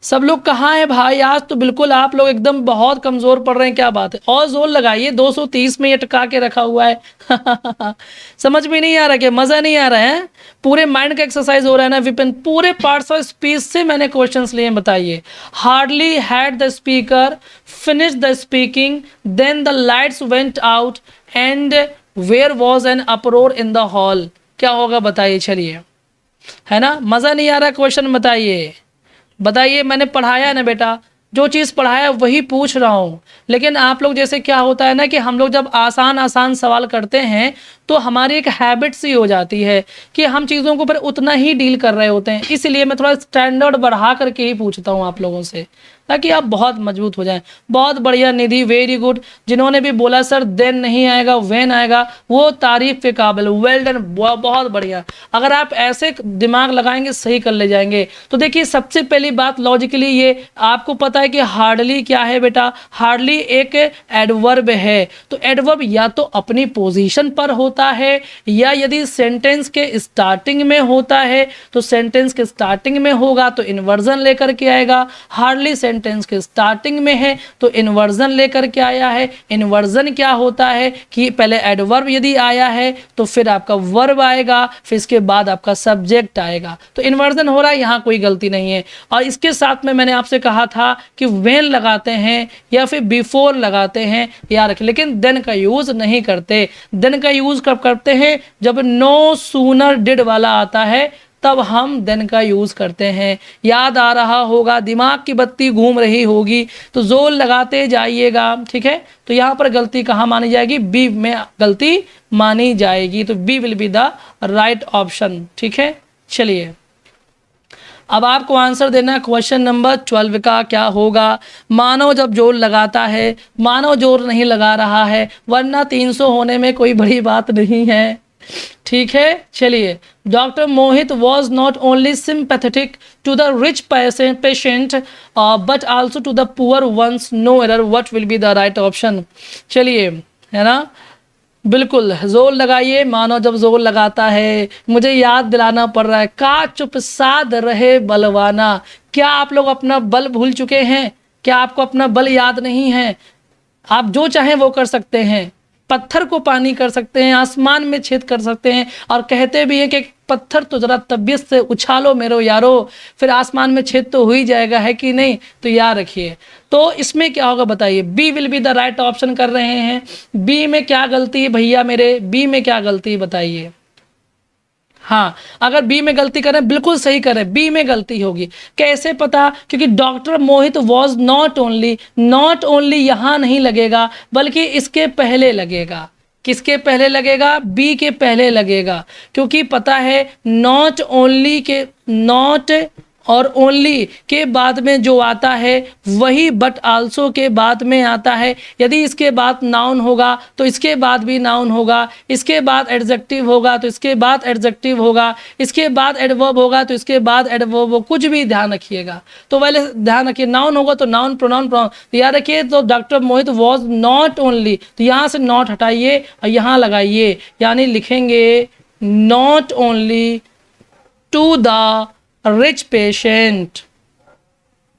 सब लोग कहाँ हैं भाई? आज तो बिल्कुल आप लोग एकदम बहुत कमज़ोर पड़ रहे हैं, क्या बात है? और जोर लगाइए, 230 में ये टका के रखा हुआ है। समझ में नहीं आ रहा, क्या मज़ा नहीं आ रहा है? पूरे माइंड का एक्सरसाइज हो रहा है ना विपिन, पूरे पार्ट्स ऑफ स्पीच से मैंने क्वेश्चंस लिए, बताइए। Hardly had the speaker finish the speaking then the lights went out and where was an uproar in the hall. क्या होगा बताइए, चलिए, है ना? मज़ा नहीं आ रहा क्वेश्चन? बताइए बताइए, मैंने पढ़ाया है ना बेटा, जो चीज़ पढ़ाया वही पूछ रहा हूँ। लेकिन आप लोग जैसे क्या होता है ना कि हम लोग जब आसान आसान सवाल करते हैं तो हमारी एक हैबिट सी हो जाती है कि हम चीज़ों को पर उतना ही डील कर रहे होते हैं, इसलिए मैं थोड़ा स्टैंडर्ड बढ़ा करके ही पूछता हूँ आप लोगों से, ताकि आप बहुत मजबूत हो जाएं। बहुत बढ़िया निधि, वेरी गुड। जिन्होंने भी बोला सर देन नहीं आएगा वेन आएगा, वो तारीफ के काबिल, वेल डन, बहुत बढ़िया। अगर आप ऐसे दिमाग लगाएंगे सही कर ले जाएंगे। तो देखिए सबसे पहली बात लॉजिकली ये आपको पता है कि हार्डली क्या है बेटा, हार्डली एक एडवर्ब है। तो एडवर्ब या तो अपनी पोजीशन पर होता है, या यदि सेंटेंस के स्टार्टिंग में होता है तो सेंटेंस के स्टार्टिंग में होगा तो इन्वर्जन लेकर के आएगा। हार्डली सेंटेंस के स्टार्टिंग में है तो इन्वर्जन लेकर के आया है। इन्वर्जन क्या होता है कि पहले एडवर्ब यदि आया है तो फिर आपका वर्ब आएगा, फिर इसके बाद आपका सब्जेक्ट आएगा। तो इन्वर्जन हो रहा है, यहाँ कोई गलती नहीं है। और इसके साथ में मैंने आपसे कहा था कि व्हेन लगाते हैं या फिर बिफोर लगाते हैं, याद रखें, लेकिन देन का यूज नहीं करते। देन का यूज कब करते हैं? जब नो सूनर डिड वाला आता है तब हम देन का यूज करते हैं। याद आ रहा होगा, दिमाग की बत्ती घूम रही होगी तो जोर लगाते जाइएगा। ठीक है, तो यहाँ पर गलती कहाँ मानी जाएगी? बी में गलती मानी जाएगी। तो B will be the right option. ठीक है, चलिए अब आपको आंसर देना है क्वेश्चन नंबर 12 का। क्या होगा? मानव जब जोर लगाता है, मानव जोर नहीं लगा रहा है, वरना 300 होने में कोई बड़ी बात नहीं है। ठीक है, चलिए। Doctor Mohit was not only sympathetic to the rich patient but also to the poor ones. No error, what will be the right option? चलिए, है ना, बिल्कुल जोर लगाइए। मानो जब जोर लगाता है, मुझे याद दिलाना पड़ रहा है, का चुप साध रहे बलवाना। क्या आप लोग अपना बल भूल चुके हैं? क्या आपको अपना बल याद नहीं है? आप जो चाहें वो कर सकते हैं, पत्थर को पानी कर सकते हैं, आसमान में छेद कर सकते हैं, और कहते भी हैं कि पत्थर तो जरा तबीयत से उछालो मेरो यारो, फिर आसमान में छेद तो हो ही जाएगा, है कि नहीं? तो याद रखिए। तो इसमें क्या होगा बताइए? B will be the right option कर रहे हैं। बी में क्या गलती है भैया मेरे? बी में क्या गलती है बताइए? हाँ, अगर बी में गलती करें, बिल्कुल सही करें, बी में गलती होगी। कैसे पता? क्योंकि doctor Mohit was not only, not only यहाँ नहीं लगेगा बल्कि इसके पहले लगेगा। किसके पहले लगेगा? बी के पहले लगेगा, क्योंकि पता है नॉट ओनली के, नॉट और ओनली के बाद में जो आता है वही बट आल्सो के बाद में आता है। यदि इसके बाद नाउन होगा तो इसके बाद भी नाउन होगा, इसके बाद एडजेक्टिव होगा तो इसके बाद एडजेक्टिव होगा, इसके बाद एडवर्ब होगा तो इसके बाद एडवर्ब हो। कुछ भी ध्यान रखिएगा। तो पहले ध्यान रखिए, नाउन होगा तो नाउन, प्रोनाउन प्रोनाउन। तो याद रखिए, तो doctor Mohit was not only, तो यहाँ से नॉट हटाइए और यहाँ लगाइए, यानी लिखेंगे not only to the rich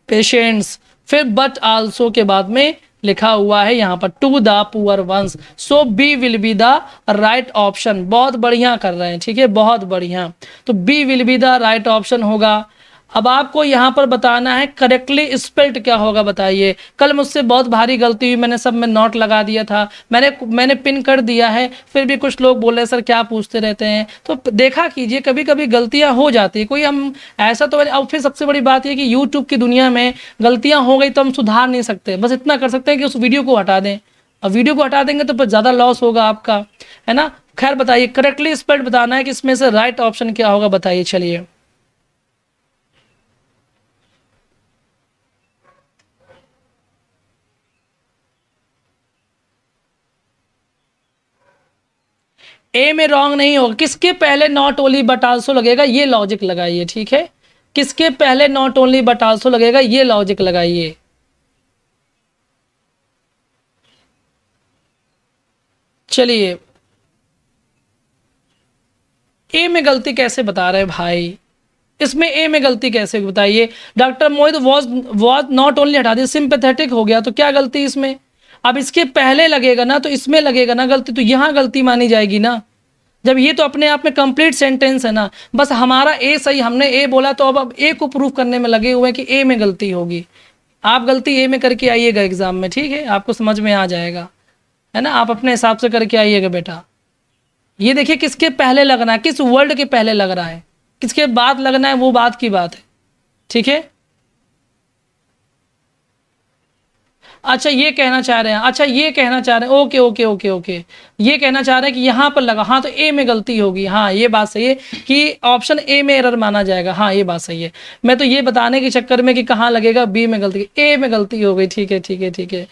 patients, फिर बट आल्सो के बाद में लिखा हुआ है यहाँ पर to the poor ones. So B will be the right option. बहुत बढ़िया कर रहे हैं, ठीक है, बहुत बढ़िया। तो B will be the right option होगा। अब आपको यहाँ पर बताना है करेक्टली स्पेल्ड क्या होगा, बताइए। कल मुझसे बहुत भारी गलती हुई, मैंने सब में नोट लगा दिया था, मैंने पिन कर दिया है, फिर भी कुछ लोग बोल रहे सर क्या पूछते रहते हैं। तो देखा कीजिए, कभी कभी गलतियाँ हो जाती है, कोई हम ऐसा तो। अब फिर सबसे बड़ी बात यह कि यूट्यूब की दुनिया में गलतियाँ हो गई तो हम सुधार नहीं सकते, बस इतना कर सकते हैं कि उस वीडियो को हटा दें। और वीडियो को हटा देंगे तो फिर ज़्यादा लॉस होगा आपका, है ना। खैर बताइए, करेक्टली स्पेल्ड बताना है कि इसमें से राइट ऑप्शन क्या होगा, बताइए। चलिए, ए में रॉन्ग नहीं होगा। किसके पहले नॉट ओनली बट आल्सो लगेगा, ये लॉजिक लगाइए, ठीक है। किसके पहले नॉट ओनली बट आल्सो लगेगा, ये लॉजिक लगाइए। चलिए, ए में गलती कैसे बता रहे हैं भाई, इसमें ए में गलती कैसे बताइए। Doctor Mohit was not only हटा दिया, सिंपैथेटिक हो गया, तो क्या गलती इसमें। अब इसके पहले लगेगा ना, तो इसमें लगेगा ना गलती, तो यहाँ गलती मानी जाएगी ना, जब ये तो अपने आप में कंप्लीट सेंटेंस है ना। बस हमारा ए सही, हमने ए बोला, तो अब ए को प्रूव करने में लगे हुए हैं कि ए में गलती होगी। आप गलती ए में करके आइएगा एग्जाम में, ठीक है, आपको समझ में आ जाएगा, है ना। आप अपने हिसाब से करके आइएगा बेटा। ये देखिए किसके पहले लगना है, किस वर्ड के पहले लग रहा है, किसके बाद लगना है, वो बात की बात है, ठीक है। अच्छा ये कहना चाह रहे हैं, अच्छा ये कहना चाह रहे हैं, ओके ओके ओके ओके, ये कहना चाह रहे हैं कि यहाँ पर लगा, हाँ तो ए में गलती होगी। हाँ ये बात सही है कि ऑप्शन ए में एरर माना जाएगा, हाँ ये बात सही है। मैं तो ये बताने के चक्कर में कि कहाँ लगेगा, बी में गलती, ए में गलती हो गई, ठीक है ठीक है ठीक है।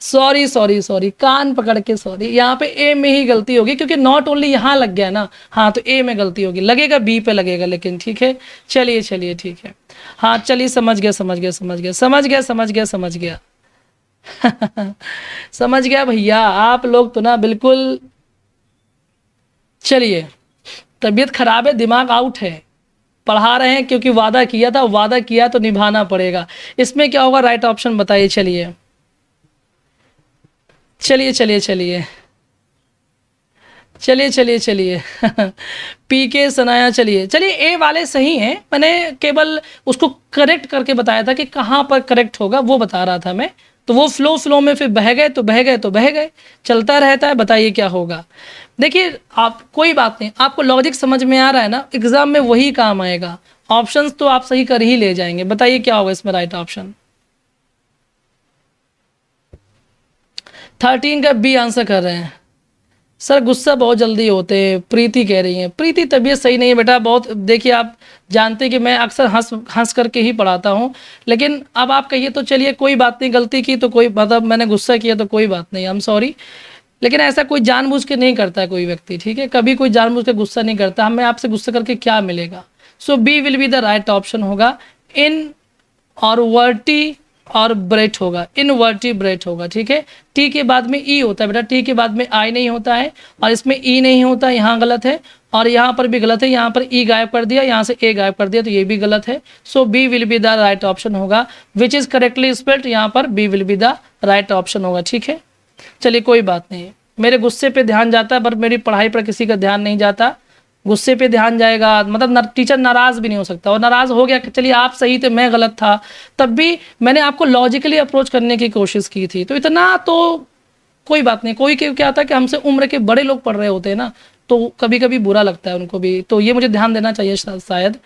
सॉरी सॉरी सॉरी, कान पकड़ के सॉरी, यहाँ पे ए में ही गलती होगी क्योंकि नॉट ओनली यहाँ लग गया ना। हाँ तो ए में गलती होगी, लगेगा बी पे लगेगा लेकिन, ठीक है। चलिए चलिए ठीक है, हाँ चलिए, समझ गया समझ गया समझ गया समझ गया समझ गया समझ गया समझ गया भैया, आप लोग तो ना बिल्कुल। चलिए, तबीयत खराब है, दिमाग आउट है, पढ़ा रहे हैं क्योंकि वादा किया था, वादा किया तो निभाना पड़ेगा। इसमें क्या होगा, राइट ऑप्शन बताइए। चलिए चलिए चलिए चलिए चलिए चलिए चलिए पी के सनाया, चलिए चलिए, ए वाले सही हैं, मैंने केवल उसको करेक्ट करके बताया था कि कहाँ पर करेक्ट होगा, वो बता रहा था मैं। तो वो फ्लो में फिर बह गए तो बह गए तो बह गए, चलता रहता है। बताइए क्या होगा। देखिए आप, कोई बात नहीं, आपको लॉजिक समझ में आ रहा है ना, एग्जाम में वही काम आएगा। ऑप्शंस तो आप सही कर ही ले जाएंगे। बताइए क्या होगा इसमें राइट ऑप्शन। 13 का बी आंसर कर रहे हैं सर। गुस्सा बहुत जल्दी होते हैं, प्रीति कह रही हैं। प्रीति तबीयत सही नहीं है बेटा, बहुत। देखिए आप जानते हैं कि मैं अक्सर हंस करके ही पढ़ाता हूँ, लेकिन अब आप कहिए तो चलिए कोई बात नहीं, गलती की तो कोई, मतलब मैंने गुस्सा किया तो कोई बात नहीं, आई एम सॉरी। लेकिन ऐसा कोई जानबूझ के नहीं करता है कोई व्यक्ति, ठीक है, कभी कोई जानबूझ के गुस्सा नहीं करता। हमें आपसे गुस्सा करके क्या मिलेगा। So B will be the right option होगा। इन और वर्टी और ब्रेट होगा, इनवर्टिब्रेट होगा, ठीक है। टी के बाद में ई होता है बेटा, टी के बाद में आई नहीं होता है, और इसमें ई नहीं होता, यहाँ गलत है, और यहाँ पर भी गलत है, यहाँ पर ई गायब कर दिया, यहाँ से ए गायब कर दिया, तो ये भी गलत है। So B will be the right option होगा, विच इज़ करेक्टली स्पेल्ड। यहाँ पर B will be the right option होगा, ठीक है। चलिए कोई बात नहीं, मेरे गुस्से पे ध्यान जाता है पर मेरी पढ़ाई पर किसी का ध्यान नहीं जाता। गुस्से पे ध्यान जाएगा मतलब टीचर नाराज़ भी नहीं हो सकता, और नाराज़ हो गया कि चलिए आप सही थे मैं गलत था, तब भी मैंने आपको लॉजिकली अप्रोच करने की कोशिश की थी। तो इतना तो कोई बात नहीं। कोई क्या था कि हमसे उम्र के बड़े लोग पढ़ रहे होते हैं ना, तो कभी कभी बुरा लगता है उनको भी, तो ये मुझे ध्यान देना चाहिए शायद।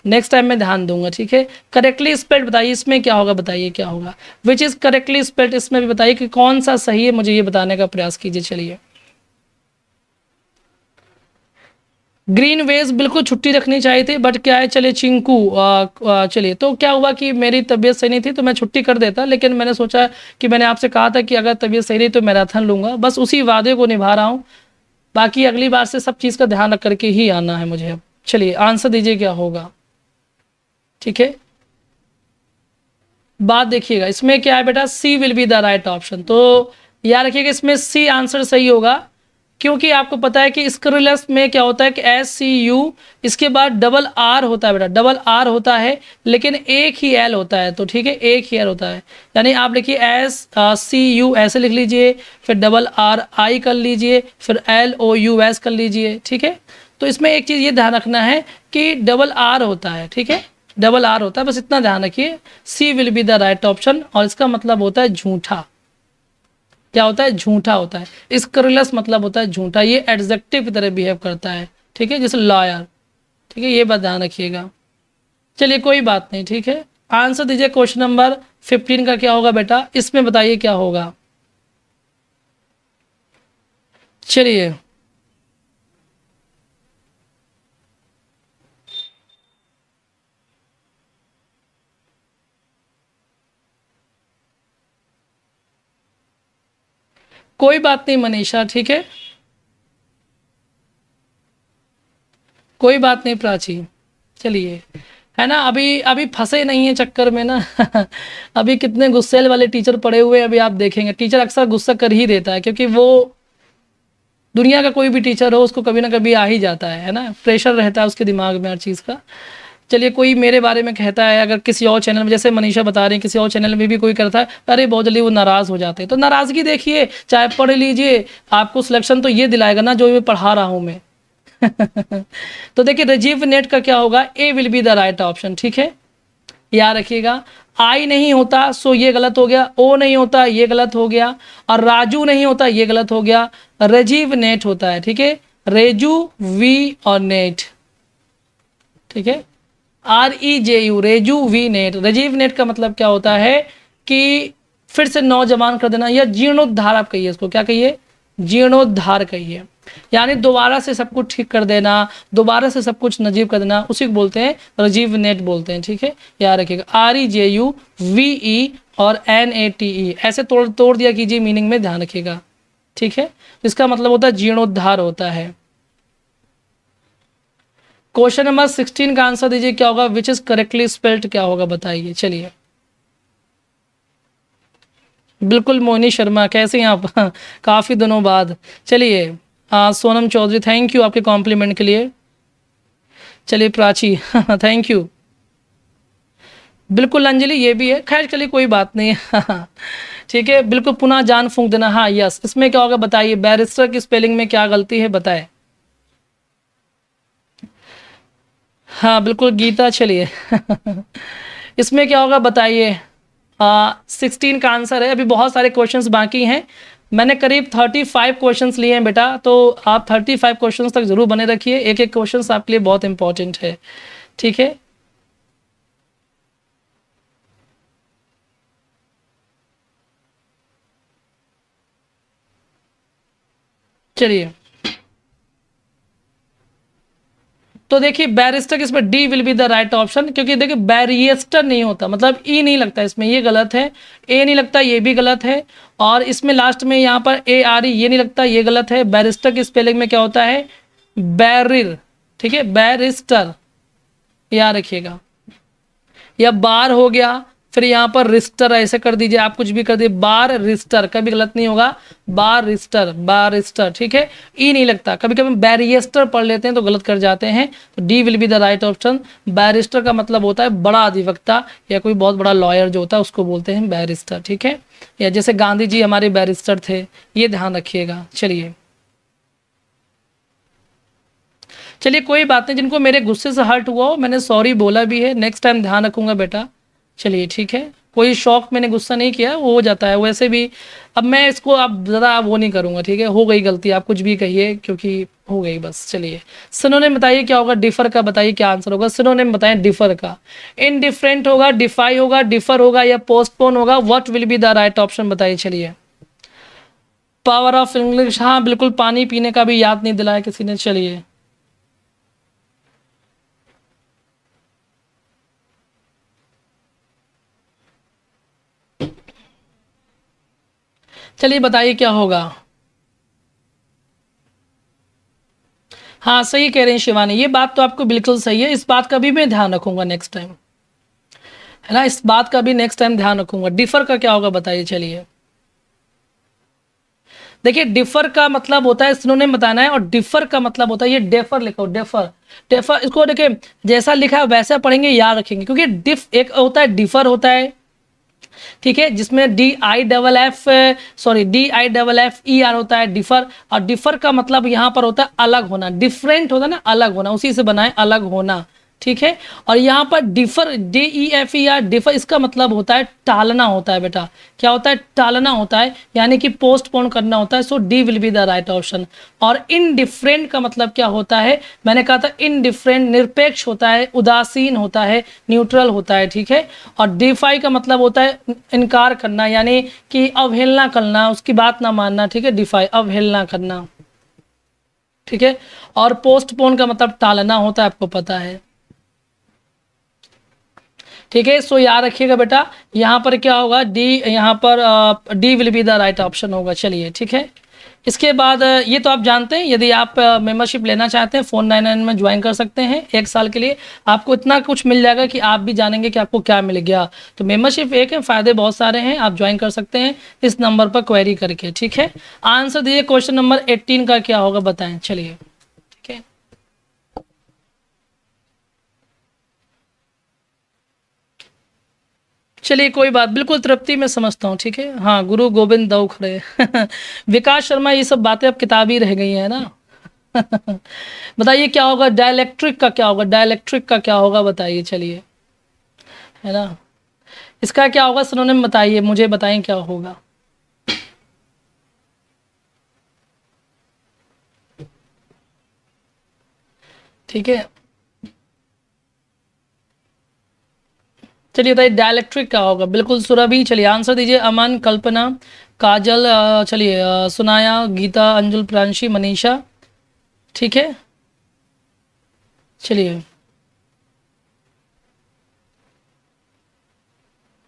नेक्स्ट टाइम मैं ध्यान दूंगा, ठीक है। करेक्टली स्पेल्ड बताइए, इसमें क्या होगा, बताइए क्या होगा। विच इज़ करेक्टली स्पेल्ड, इसमें भी बताइए कि कौन सा सही है, मुझे ये बताने का प्रयास कीजिए। चलिए ग्रीन वेज बिल्कुल छुट्टी रखनी चाहिए थी, बट क्या है, चलिए चिंकू चलिए, तो क्या हुआ कि मेरी तबीयत सही नहीं थी तो मैं छुट्टी कर देता, लेकिन मैंने सोचा कि मैंने आपसे कहा था कि अगर तबीयत सही रही तो मैराथन लूँगा, बस उसी वादे को निभा रहा हूँ। बाकी अगली बार से सब चीज़ का ध्यान रख करके ही आना है मुझे अब। चलिए आंसर दीजिए क्या होगा, ठीक है। बात देखिएगा, इसमें क्या है बेटा, C will be the right option. तो याद रखिएगा इसमें सी आंसर सही होगा, क्योंकि आपको पता है कि स्क्रिलस में क्या होता है कि SCU, इसके बाद डबल आर होता है बेटा, डबल आर होता है, लेकिन एक ही एल होता है, तो ठीक है, एक ही एल होता है। यानी आप लिखिए SCU ऐसे लिख लीजिए, फिर डबल RI कर लीजिए, फिर LOUS कर लीजिए, ठीक है। तो इसमें एक चीज़ ये ध्यान रखना है कि डबल आर होता है, ठीक है, डबल आर होता है, बस इतना ध्यान रखिए। C will be the right option, और इसका मतलब होता है झूठा। क्या होता है, झूठा होता है। स्क्रिलस मतलब होता है झूठा, ये एडजेक्टिव की तरह बिहेव करता है, ठीक है, जैसे लॉयर, ठीक है, ये बात ध्यान रखिएगा। चलिए कोई बात नहीं, ठीक है। आंसर दीजिए क्वेश्चन नंबर 15 का क्या होगा बेटा, इसमें बताइए क्या होगा। चलिए कोई बात नहीं मनीषा, ठीक है, कोई बात नहीं प्राची। चलिए, है ना, अभी अभी फंसे नहीं है चक्कर में ना अभी कितने गुस्सेल वाले टीचर पड़े हुए हैं, अभी आप देखेंगे। टीचर अक्सर गुस्सा कर ही देता है, क्योंकि वो दुनिया का कोई भी टीचर हो उसको कभी ना कभी आ ही जाता है ना, प्रेशर रहता है उसके दिमाग में हर चीज़ का। चलिए, कोई मेरे बारे में कहता है, अगर किसी और चैनल में, जैसे मनीषा बता रही है, किसी और चैनल में भी कोई करता है, अरे बहुत जल्दी वो नाराज़ हो जाते हैं। तो नाराज़गी देखिए, चाहे पढ़ लीजिए, आपको सिलेक्शन तो ये दिलाएगा ना जो मैं पढ़ा रहा हूँ मैं तो देखिए राजीव नेट का क्या होगा, A will be the right option, ठीक है, याद रखिएगा। आई नहीं होता सो ये गलत हो गया, ओ नहीं होता ये गलत हो गया, और राजू नहीं होता ये गलत हो गया, राजीव नेट होता है, ठीक है, रेजू वी और नेट, ठीक है, REJU, rejuvenate. Rejuvenate का मतलब क्या होता है कि फिर से नौजवान कर देना, या जीर्णोद्धार आप कहिए इसको, क्या कहिए, जीर्णोद्धार कहिए, यानी दोबारा से सब कुछ ठीक कर देना, दोबारा से सब कुछ नजीब कर देना, उसी को बोलते हैं राजीव नेट बोलते हैं, ठीक है, याद रखिएगा। REJUVE और NATE ऐसे तोड़ तोड़ दिया कीजिए मीनिंग में, ध्यान रखिएगा, ठीक है। इसका मतलब होता है जीर्णोद्धार होता है। क्वेश्चन नंबर 16 का आंसर दीजिए क्या होगा, विच इज करेक्टली स्पेल्ड क्या होगा बताइए। चलिए, बिल्कुल मोनी शर्मा, कैसे हैं आप काफ़ी दिनों बाद। चलिए सोनम चौधरी, थैंक यू आपके कॉम्प्लीमेंट के लिए। चलिए प्राची थैंक यू। बिल्कुल अंजलि, ये भी है, खैर चलिए कोई बात नहीं ठीक है, बिल्कुल पुनः जान फूंक देना। हाँ यस, इसमें क्या होगा बताइए, बैरिस्टर की स्पेलिंग में क्या गलती है बताएं। हाँ बिल्कुल गीता, चलिए इसमें क्या होगा बताइए। 16 का आंसर है। अभी बहुत सारे क्वेश्चंस बाकी हैं, मैंने करीब 35 क्वेश्चंस लिए हैं बेटा, तो आप 35 क्वेश्चंस तक जरूर बने रखिए, एक एक क्वेश्चंस आपके लिए बहुत इंपॉर्टेंट है, ठीक है। चलिए, तो देखिए बैरिस्टर इसमें D will be the right option, क्योंकि देखिए बैरिएस्टर नहीं होता, मतलब ई नहीं लगता इसमें, ये गलत है, ए नहीं लगता ये भी गलत है, और इसमें लास्ट में यहाँ पर ARE ये नहीं लगता, ये गलत है। बैरिस्टर की स्पेलिंग में क्या होता है, बैरिर, ठीक है, बैरिस्टर, याद रखिएगा। या बार हो गया, फिर यहाँ पर रिस्टर ऐसे कर दीजिए, आप कुछ भी कर दीजिए, बार रिस्टर, कभी गलत नहीं होगा, बार रिस्टर, बार रिस्टर, ठीक है, ई नहीं लगता। कभी कभी बैरिएस्टर पढ़ लेते हैं तो गलत कर जाते हैं, तो D will be the right option. Barrister का मतलब होता है बड़ा अधिवक्ता, या कोई बहुत बड़ा लॉयर जो होता है उसको बोलते हैं बैरिस्टर, ठीक है, या जैसे गांधी जी हमारे बैरिस्टर थे, ये ध्यान रखिएगा। चलिए कोई बात नहीं, जिनको मेरे गुस्से से हर्ट हुआ हो, मैंने सॉरी बोला भी है, नेक्स्ट टाइम ध्यान रखूंगा बेटा। चलिए ठीक है, कोई शौक मैंने गुस्सा नहीं किया, वो हो जाता है वैसे भी। अब मैं इसको अब ज़्यादा वो नहीं करूँगा, ठीक है, हो गई गलती, आप कुछ भी कहिए क्योंकि हो गई बस। चलिए सिनोनिम बताइए क्या होगा, डिफर का बताइए क्या आंसर होगा। सिनोनिम बताएं डिफर का, इनडिफरेंट होगा, डिफाई होगा, डिफर होगा, या पोस्टपोन होगा, what will be the right option बताइए। चलिए पावर ऑफ इंग्लिश, हाँ बिल्कुल, पानी पीने का भी याद नहीं दिलाया किसी ने। चलिए चलिए बताइए क्या होगा। हाँ सही कह रहे हैं शिवानी, ये बात तो आपको बिल्कुल सही है, इस बात का भी मैं ध्यान रखूंगा नेक्स्ट टाइम, है ना, इस बात का भी नेक्स्ट टाइम ध्यान रखूंगा। डिफर का क्या होगा बताइए। चलिए देखिए, डिफर का मतलब होता है सिनोनिम बताना है, और डिफर का मतलब होता है, ये डेफर लिखो, डेफर डेफर, इसको देखिए जैसा लिखा है वैसा पढ़ेंगे, याद रखेंगे, क्योंकि डिफ एक होता है, डिफर होता है, ठीक है, जिसमें DIFF होता है डिफर, और डिफर का मतलब यहाँ पर होता है अलग होना, डिफरेंट होता है ना, अलग होना, उसी से बना है अलग होना, ठीक है। और यहाँ पर डिफर DEFER डिफर, इसका मतलब होता है टालना होता है बेटा, क्या होता है, टालना होता है, यानी कि पोस्टपोन करना होता है। So D will be the right option. और इनडिफरेंट का मतलब क्या होता है, मैंने कहा था इनडिफरेंट निरपेक्ष होता है, उदासीन होता है, न्यूट्रल होता है, ठीक है। और डिफाई का मतलब होता है इनकार करना, यानी कि अवहेलना करना, उसकी बात ना मानना, ठीक है, डिफाई अवहेलना करना, ठीक है। और पोस्टपोन का मतलब टालना होता है, आपको पता है, ठीक है। सो याद रखिएगा बेटा, यहाँ पर क्या होगा, डी, यहाँ पर D will be the right option होगा। चलिए ठीक है। इसके बाद ये तो आप जानते हैं, यदि आप मेंबरशिप लेना चाहते हैं Phone99 में ज्वाइन कर सकते हैं 1 साल के लिए, आपको इतना कुछ मिल जाएगा कि आप भी जानेंगे कि आपको क्या मिल गया। तो मेंबरशिप एक है, फ़ायदे बहुत सारे हैं, आप ज्वाइन कर सकते हैं इस नंबर पर क्वेरी करके, ठीक है। आंसर दीजिए, क्वेश्चन नंबर 18 का क्या होगा बताएं। चलिए ठीक है, चलिए कोई बात, बिल्कुल तृप्ति में समझता हूँ, ठीक है। हाँ, गुरु गोविंद दऊ खड़े विकास शर्मा, ये सब बातें अब किताबी रह गई हैं ना बताइए क्या होगा, डायलैक्ट्रिक का क्या होगा, डायलैक्ट्रिक का क्या होगा बताइए। चलिए, है ना, इसका क्या होगा सिनोनिम बताइए, मुझे बताएं क्या होगा। ठीक है, चलिए बताइए डायलैक्ट्रिक क्या होगा। बिल्कुल सुरभि, चलिए आंसर दीजिए। अमन, कल्पना, काजल, चलिए सुनाया, गीता, अंजुल, प्रांशी, मनीषा, ठीक है। चलिए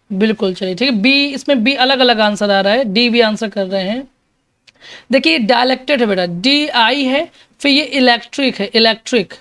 बिल्कुल, चलिए ठीक है। बी, इसमें बी अलग अलग आंसर आ रहा है, डी भी आंसर कर रहे हैं। देखिए डायलेक्टेड है बेटा, DI है, फिर ये इलेक्ट्रिक है, इलेक्ट्रिक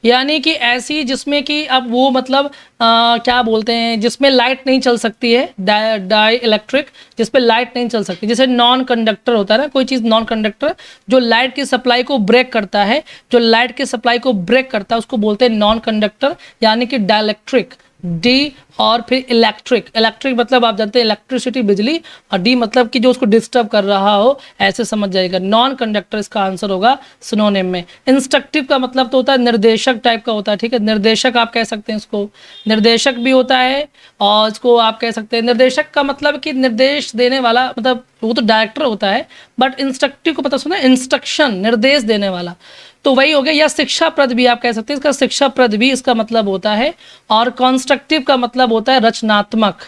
यानी कि ऐसी जिसमें कि अब वो मतलब क्या बोलते हैं, जिसमें लाइट नहीं चल सकती है, डाई इलेक्ट्रिक, जिसपे लाइट नहीं चल सकती। जैसे नॉन कंडक्टर होता है ना, कोई चीज़ नॉन कंडक्टर जो लाइट की सप्लाई को ब्रेक करता है, जो लाइट की सप्लाई को ब्रेक करता है उसको बोलते हैं नॉन कंडक्टर, यानी कि डायलेक्ट्रिक, डी। और फिर इलेक्ट्रिक, इलेक्ट्रिक मतलब आप जानते हैं इलेक्ट्रिसिटी, बिजली, और डी मतलब कि जो उसको डिस्टर्ब कर रहा हो, ऐसे समझ जाएगा। नॉन कंडक्टर इसका आंसर होगा सिनोनिम में। इंस्ट्रक्टिव का मतलब तो होता है निर्देशक टाइप का होता है, ठीक है, निर्देशक आप कह सकते हैं इसको, निर्देशक भी होता है, और इसको आप कह सकते हैं निर्देशक का मतलब कि निर्देश देने वाला, मतलब वो तो डायरेक्टर होता है, बट इंस्ट्रक्टिव को पता सुना, इंस्ट्रक्शन, निर्देश देने वाला, तो वही हो गया। या शिक्षाप्रद भी आप कह सकते हैं, इसका शिक्षाप्रद भी इसका मतलब होता है। और कॉन्स्ट्रक्टिव का मतलब होता है रचनात्मक,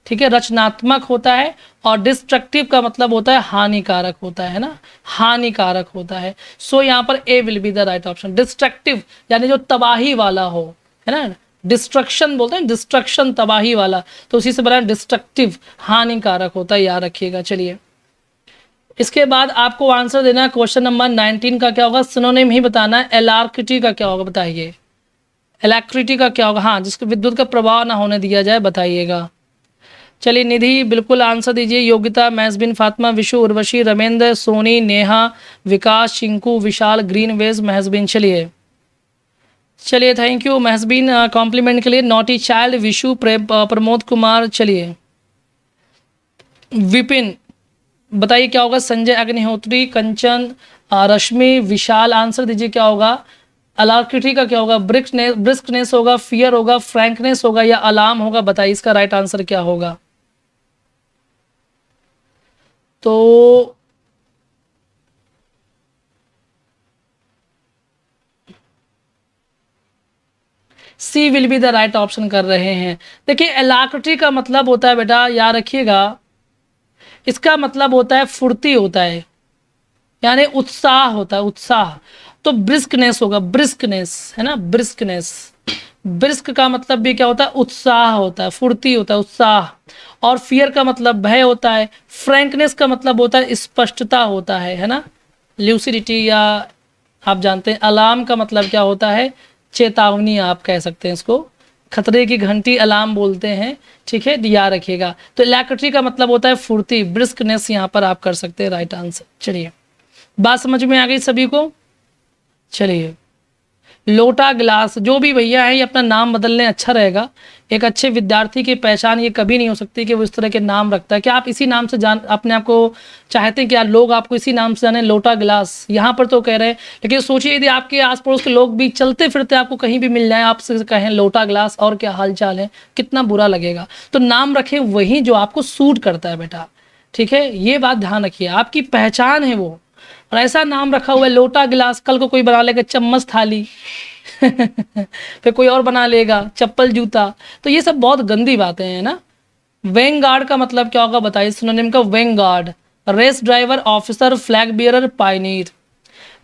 ठीक है, रचनात्मक होता है। और डिस्ट्रक्टिव का मतलब होता है हानिकारक होता है ना, हानिकारक होता है। सो यहाँ पर A will be the right option. Destructive यानी जो तबाही वाला हो, है ना, डिस्ट्रक्शन बोलते हैं, डिस्ट्रक्शन तबाही वाला, तो उसी से बना डिस्ट्रक्टिव, हानिकारक होता है, याद रखिएगा। चलिए इसके बाद आपको आंसर देना है क्वेश्चन नंबर 19 का क्या होगा, सिनोनिम ही बताना है। एलार्किटी का क्या होगा बताइए, इलेक्ट्रिसिटी का क्या होगा, हाँ जिसको विद्युत का प्रवाह ना होने दिया जाए, बताइएगा। चलिए निधि बिल्कुल आंसर दीजिए। योगिता, महजबिन, फातिमा, विशु, उर्वशी, रमेंद्र, सोनी, नेहा, विकास, चिंकू, विशाल, ग्रीन वेज, महजबिन। चलिए चलिए थैंक यू महजबिन कॉम्प्लीमेंट के लिए। नॉटी चाइल्ड, विशु, प्रमोद कुमार, चलिए विपिन बताइए क्या होगा। संजय अग्निहोत्री, कंचन, रश्मि, विशाल, आंसर दीजिए क्या होगा। अलार्किटी का क्या होगा, ब्रिस्कनेस होगा, फियर होगा, फ्रैंकनेस होगा, या अलार्म होगा, बताइए इसका राइट आंसर क्या होगा। तो C will be the right option कर रहे हैं। देखिए अलार्किटी का मतलब होता है बेटा, याद रखिएगा, इसका मतलब होता है फुर्ती होता है, यानी उत्साह होता है, उत्साह। तो ब्रिस्कनेस होगा, ब्रिस्कनेस है ना, ब्रिस्कनेस, ब्रिस्क का मतलब भी क्या होता है, उत्साह होता है, फुर्ती होता है, उत्साह। और फियर का मतलब भय होता है। फ्रैंकनेस का मतलब होता है स्पष्टता होता है ना, ल्यूसिडिटी, या आप जानते हैं अलार्म का मतलब क्या होता है, चेतावनी आप कह सकते हैं इसको, खतरे की घंटी अलार्म बोलते हैं, ठीक है, याद रखिएगा। तो इलैक्ट्री का मतलब होता है फुर्ती, ब्रिस्कनेस यहाँ पर आप कर सकते हैं राइट आंसर। चलिए बात समझ में आ गई सभी को। चलिए लोटा गिलास, जो भी भैया हैं ये अपना नाम बदल लें, अच्छा रहेगा। एक अच्छे विद्यार्थी की पहचान ये कभी नहीं हो सकती कि वो इस तरह के नाम रखता है। क्या आप इसी नाम से जान अपने आप को चाहते हैं कि यार लोग आपको इसी नाम से जाने, लोटा गिलास यहाँ पर तो कह रहे हैं, लेकिन सोचिए यदि आपके आस पड़ोस के लोग भी चलते फिरते आपको कहीं भी मिल जाए, आपसे कहें लोटा गिलास और क्या हाल चाल है, कितना बुरा लगेगा। तो नाम रखें वही जो आपको सूट करता है बेटा, ठीक है, ये बात ध्यान रखिए, आपकी पहचान है वो। और ऐसा नाम रखा हुआ है लोटा गिलास, कल को कोई बना लेगा चम्मच थाली फिर कोई और बना लेगा चप्पल जूता, तो ये सब बहुत गंदी बातें हैं ना। वेंगार्ड का मतलब क्या होगा बताइए, सिनोनिम का vanguard, race driver, officer, flag bearer, pioneer,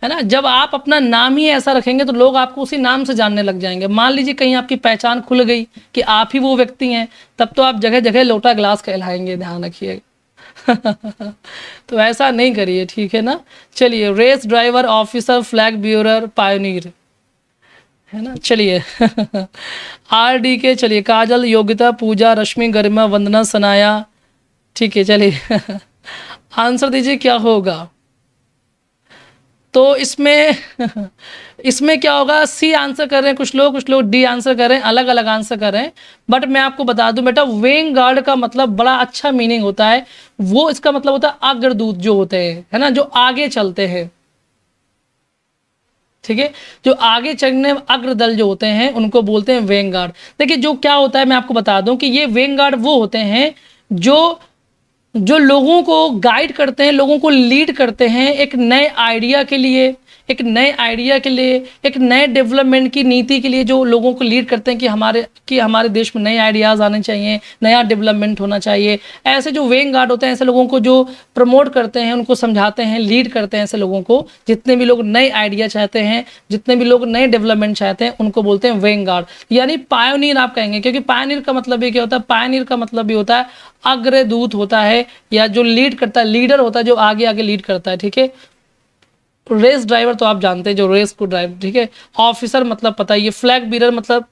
है ना। जब आप अपना नाम ही ऐसा रखेंगे तो लोग आपको उसी नाम से जानने लग जाएंगे। मान लीजिए कहीं आपकी पहचान खुल गई कि आप ही वो व्यक्ति हैं, तब तो आप जगह जगह लोटा गिलास कहलाएंगे, ध्यान रखिएगा। तो ऐसा नहीं करिए, ठीक है ना। चलिए race driver, officer, flag bearer, pioneer, है ना। चलिए RD के, चलिए काजल, योग्यता, पूजा, रश्मि, गरिमा, वंदना, सनाया, ठीक है। चलिए आंसर दीजिए क्या होगा। तो इसमें इसमें क्या होगा, सी आंसर कर रहे हैं कुछ लोग डी आंसर कर रहे हैं, अलग अलग आंसर कर रहे हैं। बट मैं आपको बता दूं बेटा, वेंग गार्ड का मतलब बड़ा अच्छा मीनिंग होता है, वो इसका मतलब होता है अग्रदूत जो होते हैं, है ना, जो आगे चलते हैं, ठीक है, जो आगे चलने अग्रदल जो होते हैं उनको बोलते हैं वेंग गार्ड। देखिए जो क्या होता है मैं आपको बता दूं कि ये वेंग गार्ड वो होते हैं जो जो लोगों को गाइड करते हैं, लोगों को लीड करते हैं एक नए आइडिया के लिए, एक नए डेवलपमेंट की नीति के लिए, जो लोगों को लीड करते हैं कि हमारे देश में नए आइडियाज़ आने चाहिए, नया डेवलपमेंट होना चाहिए। ऐसे जो वेंग गार्ड होते हैं, ऐसे लोगों को जो प्रमोट करते हैं, उनको समझाते हैं, लीड करते हैं ऐसे लोगों को। जितने भी लोग नए आइडिया चाहते हैं, जितने भी लोग नए डेवलपमेंट चाहते हैं, उनको बोलते हैं वेंग गार्ड, यानी पायोनियर आप कहेंगे, क्योंकि पायोनियर का मतलब भी क्या होता है, पायोनियर का मतलब भी होता है अग्रदूत होता है, या जो लीड करता है, लीडर होता है जो आगे आगे लीड करता है, ठीक है। रेस ड्राइवर तो आप जानते हैं जो रेस को ड्राइव, ठीक है। ऑफिसर मतलब पता है, ये फ्लैग बीरर मतलब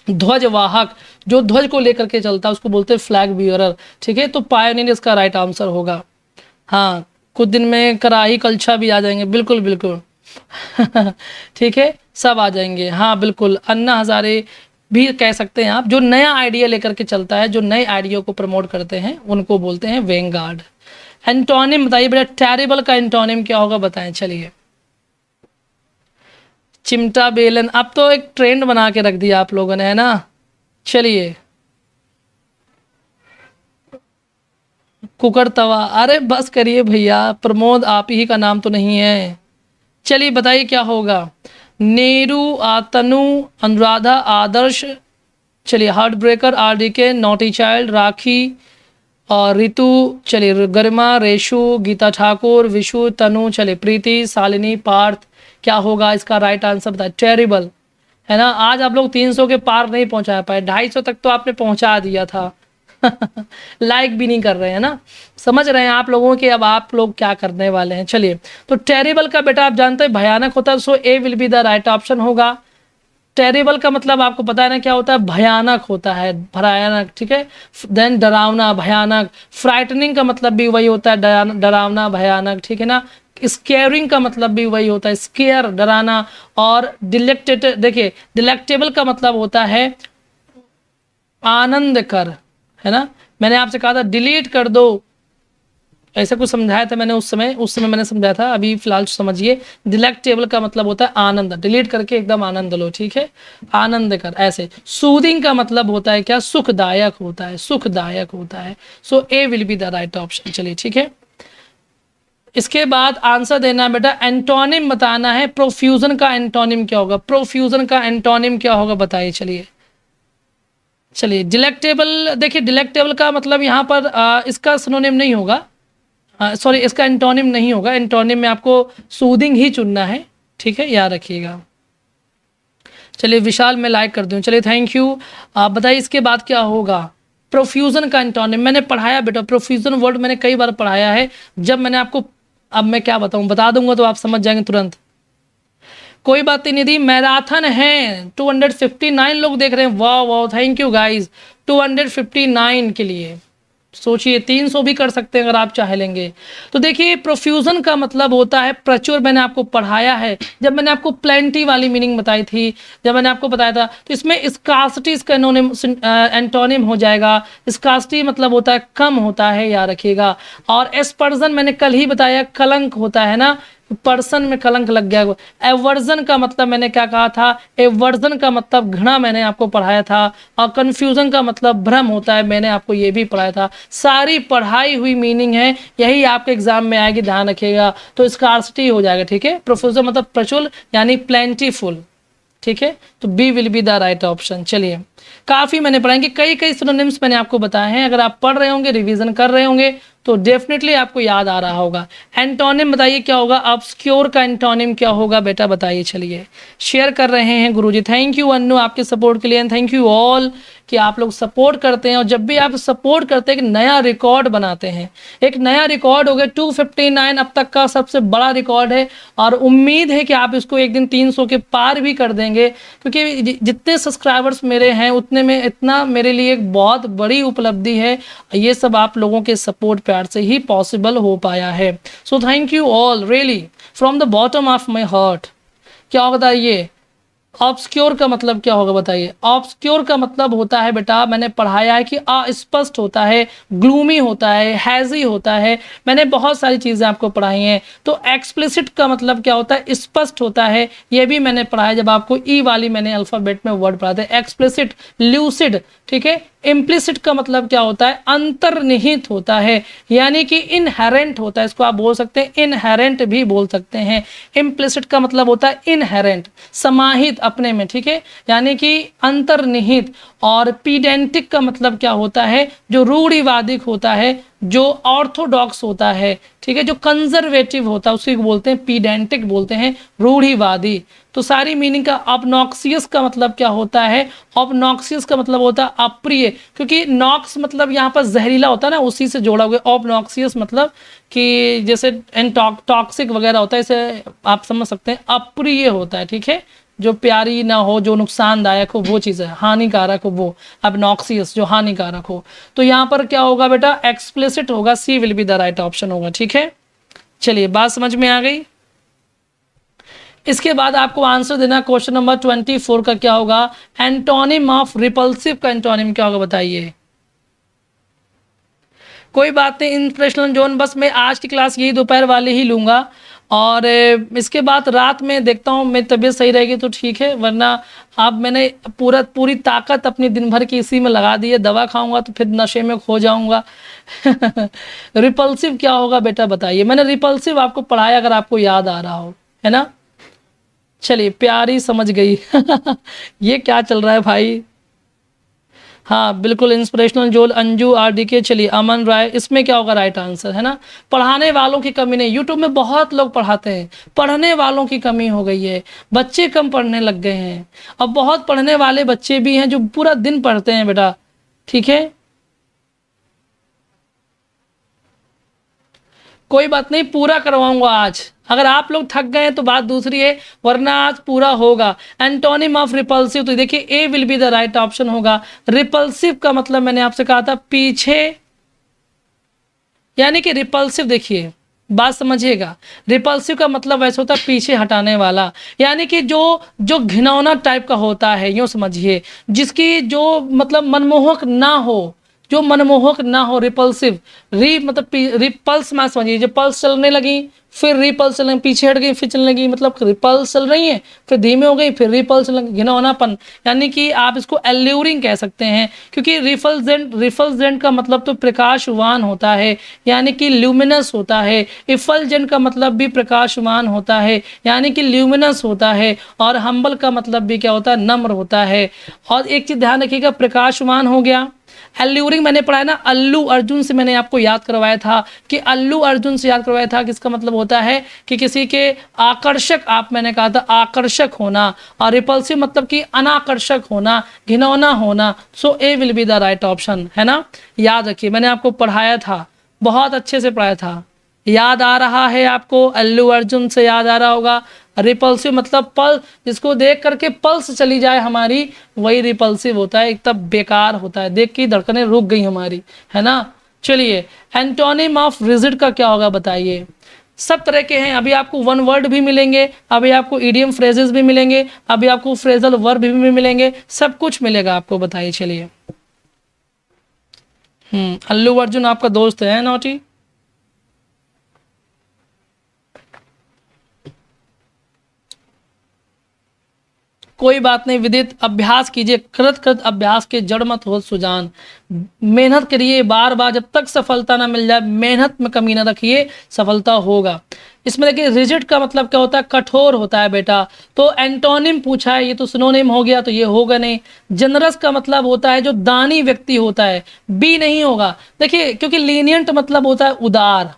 ध्वजवाहक, जो ध्वज को लेकर के चलता है उसको बोलते हैं फ्लैग बीयरर, ठीक है। तो पायोनियर इसका राइट आंसर होगा। हाँ कुछ दिन में कराही कलछा भी आ जाएंगे, बिल्कुल बिल्कुल ठीक है, सब आ जाएंगे, हाँ बिल्कुल। अन्ना हजारे भी कह सकते हैं आप, जो नया आइडिया लेकर के चलता है, जो नए आइडिया को प्रमोट करते हैं, उनको बोलते हैं वेंग गार्ड। एंटोनिम बताइए बेटा, टेरिबल का एंटोनिम क्या होगा बताएं। चलिए चिमटा, बेलन, अब तो एक ट्रेंड बना के रख दिया आप लोगों ने, है ना। चलिए कुकर, तवा, अरे बस करिए भैया, प्रमोद आप ही का नाम तो नहीं है। चलिए बताइए क्या होगा। नेहरू, तनु, अनुराधा, आदर्श, चलिए heartbreaker, RDK, naughty child, Rakhi और ऋतु, चलिए गरिमा, रेशु, गीता ठाकुर, विशु, तनु, चलिए प्रीति, शालिनी, पार्थ, क्या होगा इसका राइट आंसर बताए। टेरिबल, है ना। आज आप लोग 300 के पार नहीं पहुंचा पाए, 250 तक तो आपने पहुंचा दिया था लाइक भी नहीं कर रहे हैं ना, समझ रहे हैं आप लोगों के अब आप लोग क्या करने वाले हैं। चलिए तो टेरिबल का बेटा आप जानते हैं भयानक होता है, so A will be the right option होगा। टेरिबल का मतलब आपको पता है ना क्या होता है, भयानक होता है, भयानक, ठीक है। देन डरावना, भयानक। फ्राइटनिंग का मतलब भी वही होता है, डरावना, भयानक, ठीक है ना। स्केयरिंग का मतलब भी वही होता है, स्केयर, डराना। और डिलेक्टेड, देखिए डिलेक्टेबल का मतलब होता है आनंद कर, है ना। मैंने आपसे कहा था डिलीट कर दो, ऐसा कुछ समझाया था मैंने उस समय मैंने समझाया था, अभी फिलहाल समझिए। डिलेक्टेबल का मतलब होता है आनंद, डिलीट करके एकदम आनंद लो, ठीक है, आनंद कर। ऐसे सूदिंग का मतलब होता है क्या, सुखदायक होता है, सुखदायक होता है। So A will be the right option. चलिए ठीक है, इसके बाद आंसर देना बेटा, एंटोनिम बताना है। प्रोफ्यूजन का एंटोनिम क्या होगा, प्रोफ्यूजन का एंटोनिम क्या होगा बताइए। चलिए डिलेक्टेबल, देखिए डिलेक्टेबल का मतलब यहाँ पर इसका सिनोनिम नहीं होगा, सॉरी इसका एंटोनिम नहीं होगा। एंटोनिम में आपको सूदिंग ही चुनना है, ठीक है, याद रखिएगा। चलिए विशाल मैं लाइक कर दूँ, चलिए थैंक यू। आप बताइए इसके बाद क्या होगा। प्रोफ्यूजन का एंटोनिम मैंने पढ़ाया बेटा, प्रोफ्यूजन वर्ड मैंने कई बार पढ़ाया है। जब मैंने आपको, अब मैं क्या बताऊं, बता दूंगा तो आप समझ जाएंगे तुरंत। कोई बात नहीं निधि, मैराथन है 259 लोग देख रहे हैं, वाह वाह थैंक यू गाइज 259 के लिए। सोचिए 300 भी कर सकते हैं अगर आप चाहे लेंगे तो। देखिए प्रोफ्यूजन का मतलब होता है प्रचुर, मैंने आपको पढ़ाया है जब मैंने आपको प्लेंटी वाली मीनिंग बताई थी, जब मैंने आपको बताया था। तो इसमें स्कार्सिटी इसका एंटोनिम हो जाएगा। स्कार्सिटी मतलब होता है कम होता है, याद रखिएगा। और एस्पर्जन मैंने कल ही बताया, कलंक होता है ना, पर्सन में कलंक लग गया। एवर्जन का मतलब मैंने क्या कहा था, एवर्जन का मतलब घृणा मैंने आपको पढ़ाया था। और कंफ्यूजन का मतलब भ्रम होता है, मैंने आपको ये भी पढ़ाया था। सारी पढ़ाई हुई मीनिंग है, यही आपके एग्जाम में आएगी, ध्यान रखिएगा। तो स्कार्सिटी हो जाएगा, ठीक है। प्रोफ्यूजन मतलब प्रचुर यानी प्लेंटीफुल, ठीक है। तो B will be the right option. चलिए काफ़ी मैंने पढ़ाएंगे, कई सिनोनिम्स मैंने आपको बताए हैं। अगर आप पढ़ रहे होंगे, रिवीजन कर रहे होंगे तो डेफिनेटली आपको याद आ रहा होगा। एंटोनिम बताइए क्या होगा, ऑब्सक्योर का एंटोनिम क्या होगा बेटा बताइए। चलिए शेयर कर रहे हैं गुरुजी, थैंक यू अनु आपके सपोर्ट के लिए, एंड थैंक यू ऑल कि आप लोग सपोर्ट करते हैं। और जब भी आप सपोर्ट करते हैं एक नया रिकॉर्ड बनाते हैं, एक नया रिकॉर्ड हो गया 259 अब तक का सबसे बड़ा रिकॉर्ड है। और उम्मीद है कि आप इसको एक दिन 300 के पार भी कर देंगे, क्योंकि जितने सब्सक्राइबर्स मेरे हैं उतने में इतना मेरे लिए एक बहुत बड़ी उपलब्धि है। ये सब आप लोगों के सपोर्ट प्यार से ही पॉसिबल हो पाया है। So thank you all really from the bottom of my heart. क्या होता है ये ऑब्सक्योर का मतलब क्या होगा बताइए। ऑब्सक्योर का मतलब होता है बेटा, मैंने पढ़ाया है कि अस्पष्ट होता है, ग्लूमी होता है, हैजी होता है। मैंने बहुत सारी चीज़ें आपको पढ़ाई हैं। तो एक्सप्लिसिट का मतलब क्या होता है, स्पष्ट होता है, ये भी मैंने पढ़ाया जब आपको ई वाली मैंने अल्फ़ाबेट में वर्ड पढ़ा था। एक्सप्लिसिट, ल्यूसिड, ठीक है। इम्प्लिसिट का मतलब क्या होता है, अंतर्निहित होता है, यानी कि इनहेरेंट होता है। इसको आप बोल सकते हैं इनहेरेंट भी बोल सकते हैं। इम्प्लिसिट का मतलब होता है इनहेरेंट, समाहित अपने में, ठीक है, यानी कि अंतर्निहित। और पीडेंटिक का मतलब क्या होता है, जो रूढ़िवादिक होता है, जो ऑर्थोडॉक्स होता है, ठीक है, जो कंजर्वेटिव होता है उसी को बोलते हैं पीडेंटिक, बोलते हैं रूढ़िवादी। तो सारी मीनिंग का ऑब्नॉक्सियस का मतलब क्या होता है, ऑब्नॉक्सियस का मतलब होता है अप्रिय, क्योंकि नॉक्स मतलब यहाँ पर जहरीला होता है ना, उसी से जोड़ा हुआ। ऑब्नॉक्सियस मतलब कि जैसे टॉक्सिक वगैरह होता है, इसे आप समझ सकते हैं अप्रिय होता है, ठीक है, जो प्यारी ना हो, जो नुकसानदायक हो, वो चीज़ है, हानिकारक हो वो ऑब्नॉक्सियस, जो हानिकारक हो। तो यहाँ पर क्या होगा बेटा, एक्सप्लिसिट होगा, C will be the right option होगा, ठीक है। चलिए बात समझ में आ गई। इसके बाद आपको आंसर देना क्वेश्चन नंबर 24 का क्या होगा, एंटोनिम ऑफ रिपल्सिव का एंटोनिम क्या होगा बताइए। कोई बात नहीं, इंस्पिरेशनल जोन बस मैं आज की क्लास यही दोपहर वाले ही लूँगा, और इसके बाद रात में देखता हूँ मेरी तबीयत सही रहेगी तो ठीक है, वरना अब मैंने पूरी ताकत अपनी दिन भर की इसी में लगा दी है। दवा खाऊंगा तो फिर नशे में खो जाऊंगा। रिपल्सिव क्या होगा बेटा बताइए। मैंने रिपल्सिव आपको पढ़ाया, अगर आपको याद आ रहा हो, है ना। चलिए प्यारी समझ गई। ये क्या चल रहा है भाई। हाँ बिल्कुल, इंस्पिरेशनल जोल, अंजू RDK, चलिए अमन राय, इसमें क्या होगा राइट आंसर, है ना। पढ़ाने वालों की कमी नहीं, यूट्यूब में बहुत लोग पढ़ाते हैं, पढ़ने वालों की कमी हो गई है, बच्चे कम पढ़ने लग गए हैं। अब बहुत पढ़ने वाले बच्चे भी हैं जो पूरा दिन पढ़ते हैं बेटा, ठीक है। कोई बात नहीं, पूरा करवाऊंगा आज। अगर आप लोग थक गए तो बात दूसरी है, वरना आज पूरा होगा। एंटोनिम ऑफ रिपल्सिव, तो देखिए A will be the right option होगा। रिपल्सिव का मतलब मैंने आपसे कहा था पीछे, यानी कि रिपल्सिव, देखिए बात समझिएगा, रिपल्सिव का मतलब वैसे होता है पीछे हटाने वाला, यानी कि जो घिनौना टाइप का होता है, यूँ समझिए, जिसकी जो मतलब मनमोहक ना हो, जो मनमोहक ना हो, रिपल्सिव। मतलब रिपल्स में समझिए, जब पल्स चलने लगी फिर रिपल्स चलने, पीछे हट गई फिर चलने लगी, मतलब रिपल्स चल रही है फिर धीमे हो गई फिर रिपल्स चलने, घिनौनापन, यानी कि आप इसको एल्यूरिंग कह सकते हैं। क्योंकि रिफल्जेंट का मतलब तो प्रकाशवान होता है, यानी कि ल्यूमिनस होता है। इफल्जेंट का मतलब भी प्रकाशवान होता है, यानी कि ल्यूमिनस होता है। और हम्बल का मतलब भी क्या होता है, नम्र होता है। और एक चीज ध्यान रखिएगा, प्रकाशवान हो गया, एल्यूरिंग मैंने पढ़ा है ना, अल्लू अर्जुन से मैंने आपको याद करवाया था कि अल्लू अर्जुन से याद करवाया था कि इसका मतलब होता है कि किसी के आकर्षक, आप मैंने कहा था आकर्षक होना, और रिपल्सिव मतलब कि अनाकर्षक होना, घिनौना होना। So A will be the right option, है ना। याद रखिए, मैंने आपको पढ़ाया था, बहुत अच्छे से पढ़ाया था, याद आ रहा है आपको। अल्लू अर्जुन से याद आ रहा होगा। रिपल्सिव मतलब पल, जिसको देख करके पल्स चली जाए हमारी, वही रिपल्सिव होता है, एकदम बेकार होता है, देख के धड़कनें रुक गई हमारी, है ना। चलिए, एंटोनिम ऑफ रिजिड का क्या होगा बताइए। सब तरह के हैं, अभी आपको वन वर्ड भी मिलेंगे, अभी आपको इडियम फ्रेजेस भी मिलेंगे, अभी आपको फ्रेजल वर्ब भी मिलेंगे, सब कुछ मिलेगा आपको, बताइए। चलिए, अल्लू अर्जुन आपका दोस्त है नोटी। कोई बात नहीं विदित, अभ्यास कीजिए, कृत कृत अभ्यास के जड़ मत हो सुजान। मेहनत करिए बार बार, जब तक सफलता ना मिल जाए, मेहनत में कमी ना रखिए, सफलता होगा। इसमें देखिए, रिजिड का मतलब क्या होता है, कठोर होता है बेटा। तो एंटोनिम पूछा है, ये तो सिनोनिम हो गया, तो ये होगा नहीं। जनरस का मतलब होता है जो दानी व्यक्ति होता है, बी नहीं होगा। देखिए, क्योंकि लीनियंट मतलब होता है उदार,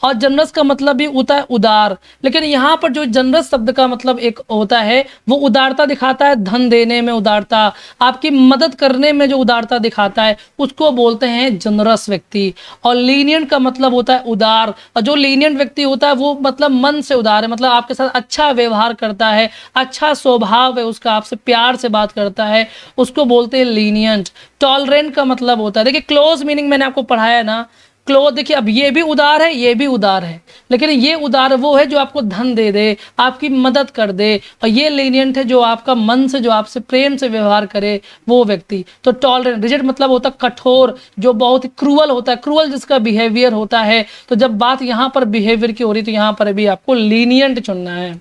और जनरस का मतलब भी होता है उदार, लेकिन यहाँ पर जो जनरस शब्द का मतलब एक होता है, वो उदारता दिखाता है, धन देने में उदारता, आपकी मदद करने में जो उदारता दिखाता है, उसको बोलते हैं जनरस व्यक्ति। और लीनियंट का मतलब होता है उदार, और जो लीनियंट व्यक्ति होता है वो मतलब मन से उदार है, मतलब आपके साथ अच्छा व्यवहार करता है, अच्छा स्वभाव है उसका, आपसे प्यार से बात करता है, उसको बोलते हैं लीनियंट। टॉलरेंट का मतलब होता है, देखिए क्लोज मीनिंग मैंने आपको पढ़ाया है ना, क्लोज। देखिए, अब ये भी उदार है, ये भी उदार है, लेकिन ये उदार वो है जो आपको धन दे दे, आपकी मदद कर दे, और ये लीनियंट है जो आपका मन से, जो आपसे प्रेम से व्यवहार करे, वो व्यक्ति। तो टॉलरेंट, रिजिड मतलब होता है कठोर, जो बहुत क्रूअल होता है, क्रूअल जिसका बिहेवियर होता है। तो जब बात यहाँ पर बिहेवियर की हो रही, तो यहाँ पर भी आपको लीनियंट चुनना है,